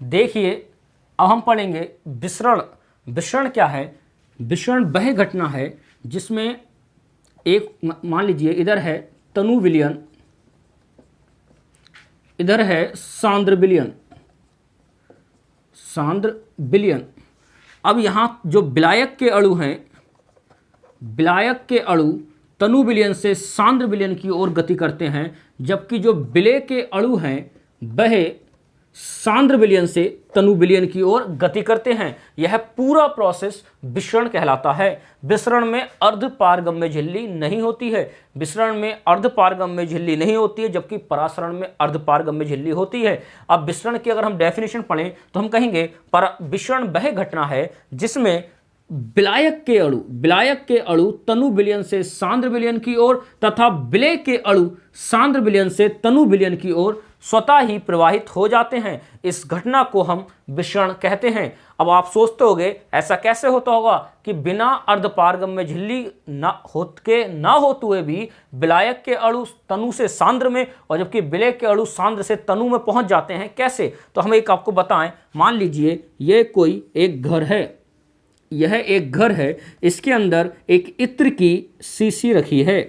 S1: देखिए, अब हम पढ़ेंगे विसरण। विसरण क्या है? विसरण वह घटना है जिसमें एक, मान लीजिए इधर है तनु विलयन, इधर है सांद्र विलयन। अब यहां जो विलायक के अणु हैं, विलायक के अणु तनु विलयन से सांद्र विलयन की ओर गति करते हैं, जबकि जो विलेय के अणु हैं वह सांद्र विलयन से तनु विलयन की ओर गति करते हैं। यह पूरा प्रोसेस विसरण कहलाता है। विसरण में अर्धपारगम्य झिल्ली नहीं होती है, विसरण में अर्धपारगम्य झिल्ली नहीं होती है, जबकि परासरण में अर्धपारगम्य झिल्ली होती है। अब विसरण की अगर हम डेफिनेशन पढ़ें तो हम कहेंगे विसरण वह घटना है जिसमें विलायक के अणु तनु विलयन से सांद्र विलयन की ओर तथा विलेय के अणु सांद्र विलयन से तनु विलयन की ओर स्वतः ही प्रवाहित हो जाते हैं। इस घटना को हम विसरण कहते हैं। अब आप सोचते होंगे ऐसा कैसे होता होगा कि बिना अर्धपारगम्य झिल्ली ना होते हुए भी विलायक के अणु तनु से सांद्र में और जबकि विलेय के अणु सांद्र से तनु में पहुंच जाते हैं, कैसे? तो हम एक आपको बताएं। मान लीजिए ये कोई एक घर है, यह एक घर है, इसके अंदर एक इत्र की शीशी रखी है,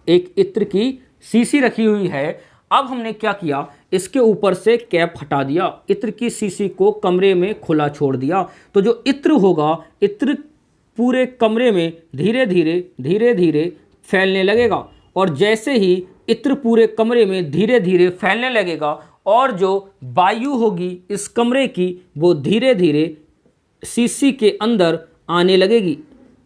S1: एक इत्र की शीशी रखी हुई है। अब हमने क्या किया, इसके ऊपर से कैप हटा दिया, इत्र की शीशी को कमरे में खुला छोड़ दिया। तो जो इत्र होगा, इत्र पूरे कमरे में धीरे धीरे फैलने लगेगा। और जैसे ही इत्र पूरे कमरे में धीरे धीरे फैलने लगेगा और जो वायु होगी इस कमरे की वो धीरे धीरे शीशी के अंदर आने लगेगी,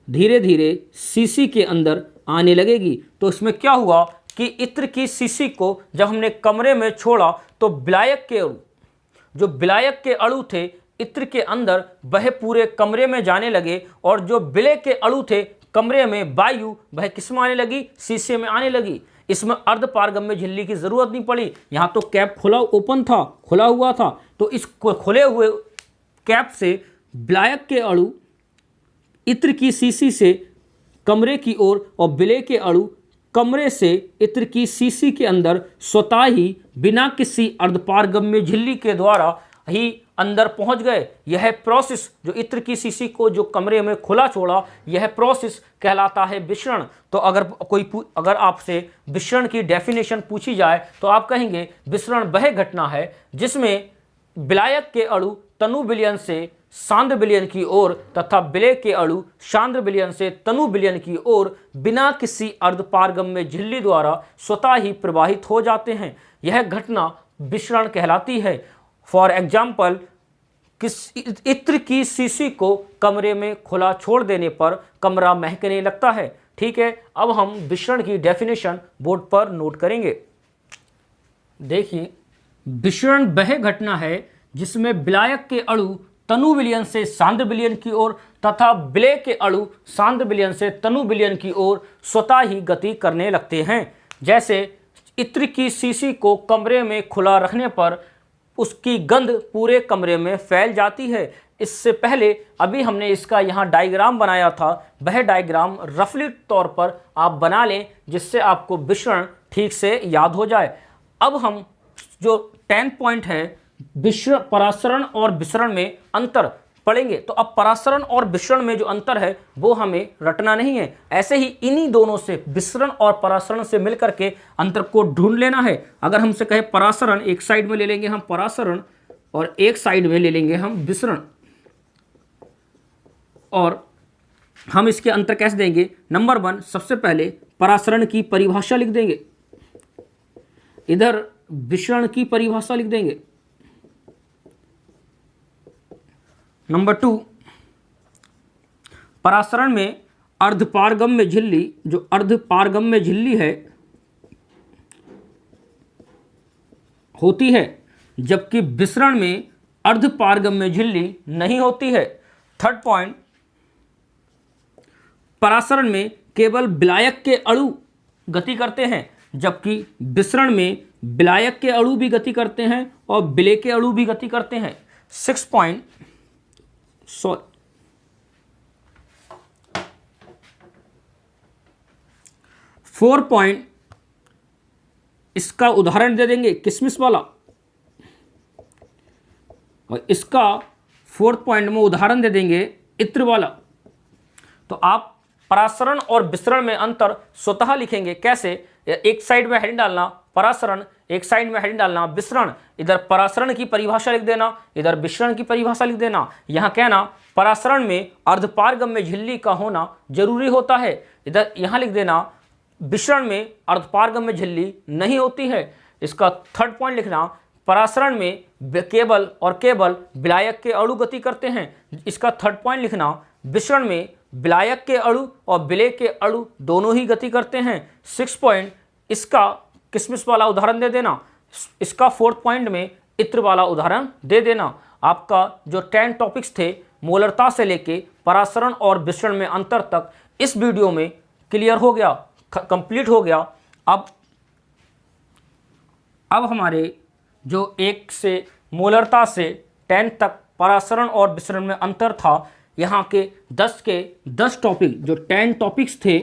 S1: धीरे धीरे शीशी के अंदर आने लगेगी। तो इसमें क्या हुआ कि इत्र की शीशी को जब हमने कमरे में छोड़ा तो विलायक के अणु, जो विलायक के अणु थे इत्र के अंदर, वह पूरे कमरे में जाने लगे। और जो विलय के अणु थे कमरे में, वायु, वह किस में आने लगी, शीशे में आने लगी। इसमें अर्धपारगम्य झिल्ली की जरूरत नहीं पड़ी, यहाँ तो कैप खुला हुआ था। तो इस खुले हुए कैप से विलायक के अणु इत्र की शीशी से कमरे की ओर और विलय के अणु कमरे से इत्र की शीशी के अंदर स्वतः ही बिना किसी अर्धपारगम्य झिल्ली के द्वारा ही अंदर पहुंच गए। यह प्रोसेस, जो इत्र की शीशी को जो कमरे में खुला छोड़ा, यह प्रोसेस कहलाता है विसरण। तो अगर आपसे विसरण की डेफिनेशन पूछी जाए तो आप कहेंगे विसरण वह घटना है जिसमें विलायक के अणु तनु विलयन से सांद्र विलयन की ओर तथा विलय के अणु सांद्र विलयन से तनु विलयन की ओर बिना किसी अर्धपारगम्य झिल्ली द्वारा स्वतः ही प्रवाहित हो जाते हैं। यह घटना विसरण कहलाती है। फॉर एग्जाम्पल, इत्र की शीशी को कमरे में खुला छोड़ देने पर कमरा महकने लगता है। ठीक है, अब हम विसरण की डेफिनेशन बोर्ड पर नोट करेंगे। देखिए, विसरण वह घटना है जिसमें विलायक के अणु तनु विलयन से सांद्र विलयन की ओर तथा विलय के अणु सांद्र विलयन से तनु विलयन की ओर स्वतः ही गति करने लगते हैं। जैसे इत्र की शीशी को कमरे में खुला रखने पर उसकी गंध पूरे कमरे में फैल जाती है। इससे पहले अभी हमने इसका यहाँ डायग्राम बनाया था, वह डायग्राम रफली तौर पर आप बना लें जिससे आपको विसरण ठीक से याद हो जाए। अब हम जो 10 पॉइंट है परासरण और विसरण में अंतर पढ़ेंगे। तो अब परासरण और विसरण में जो अंतर है वो हमें रटना नहीं है, ऐसे ही इन्हीं दोनों से, विसरण और परासरण से मिलकर के अंतर को ढूंढ लेना है। अगर हमसे कहे परासरण, एक साइड में ले लेंगे हम परासरण और एक साइड में ले लेंगे हम विसरण, और हम इसके अंतर कैसे देंगे। नंबर 1, सबसे पहले परासरण की परिभाषा लिख देंगे, इधर विसरण की परिभाषा लिख देंगे। नंबर 2, परासरण में अर्धपारगम्य झिल्ली, जो अर्धपारगम्य झिल्ली है होती है, जबकि विसरण में अर्धपारगम्य झिल्ली नहीं होती है। 3rd पॉइंट, परासरण में केवल विलायक के अणु गति करते हैं, जबकि विसरण में विलायक के अणु भी गति करते हैं और विलय के अणु भी गति करते हैं। 4th पॉइंट, इसका उदाहरण दे देंगे किसमिस वाला, और इसका 4th पॉइंट में उदाहरण दे देंगे इत्र वाला। तो आप परासरण और विसरण में अंतर स्वतः लिखेंगे। कैसे, एक साइड में हेडिंग डालना परासरण, एक साइड में हेडिंग डालना विसरण, इधर परासरण की परिभाषा लिख देना, इधर विसरण की परिभाषा लिख देना। यहाँ कहना परासरण में अर्धपारगम्य झिल्ली का होना जरूरी होता है, इधर यहाँ लिख देना विसरण में अर्धपारगम्य झिल्ली नहीं होती है। इसका 3rd पॉइंट लिखना, परासरण में केवल और केवल विलायक के अणु गति करते हैं। इसका 3rd पॉइंट लिखना, विसरण में विलायक के अणु और विलय के अणु दोनों ही गति करते हैं। 6th पॉइंट, इसका किसमिस वाला उदाहरण दे देना। इसका 4th पॉइंट में इत्र वाला उदाहरण दे देना। आपका जो 10 टॉपिक्स थे मोलरता से लेके परासरण और विसरण में अंतर तक इस वीडियो में क्लियर हो गया, कंप्लीट हो गया। अब हमारे जो 1 से मोलरता से 10 तक परासरण और विसरण में अंतर था, यहाँ के 10 टॉपिक, जो 10 टॉपिक्स थे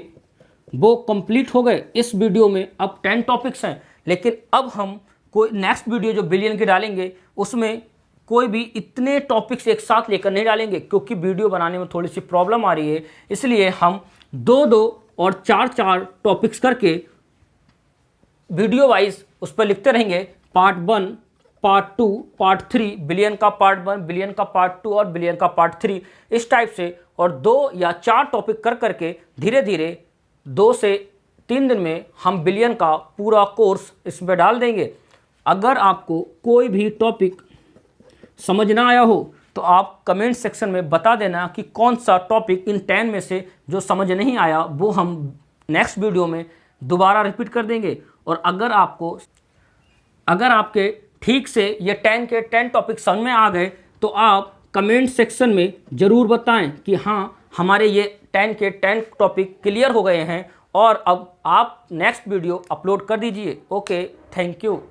S1: वो कंप्लीट हो गए इस वीडियो में। अब 10 टॉपिक्स हैं, लेकिन अब हम कोई नेक्स्ट वीडियो जो बिलियन की डालेंगे उसमें कोई भी इतने टॉपिक्स एक साथ लेकर नहीं डालेंगे, क्योंकि वीडियो बनाने में थोड़ी सी प्रॉब्लम आ रही है। इसलिए हम 2-2 और 4-4 टॉपिक्स करके वीडियो वाइज उस पर लिखते रहेंगे, पार्ट 1, पार्ट 2, पार्ट 3, बिलियन का पार्ट 1, बिलियन का पार्ट 2 और बिलियन का पार्ट 3, इस टाइप से। और 2 या 4 टॉपिक कर करके धीरे धीरे 2 से 3 दिन में हम बिलियन का पूरा कोर्स इसमें डाल देंगे। अगर आपको कोई भी टॉपिक समझ ना आया हो तो आप कमेंट सेक्शन में बता देना कि कौन सा टॉपिक इन 10 में से जो समझ नहीं आया वो हम नेक्स्ट वीडियो में दोबारा रिपीट कर देंगे। और अगर आपके ठीक से ये 10 के 10 टॉपिक समझ में आ गए तो आप कमेंट सेक्शन में ज़रूर बताएं कि हाँ हमारे ये 10 के 10 टॉपिक क्लियर हो गए हैं और अब आप नेक्स्ट वीडियो अपलोड कर दीजिए। Okay, thank you.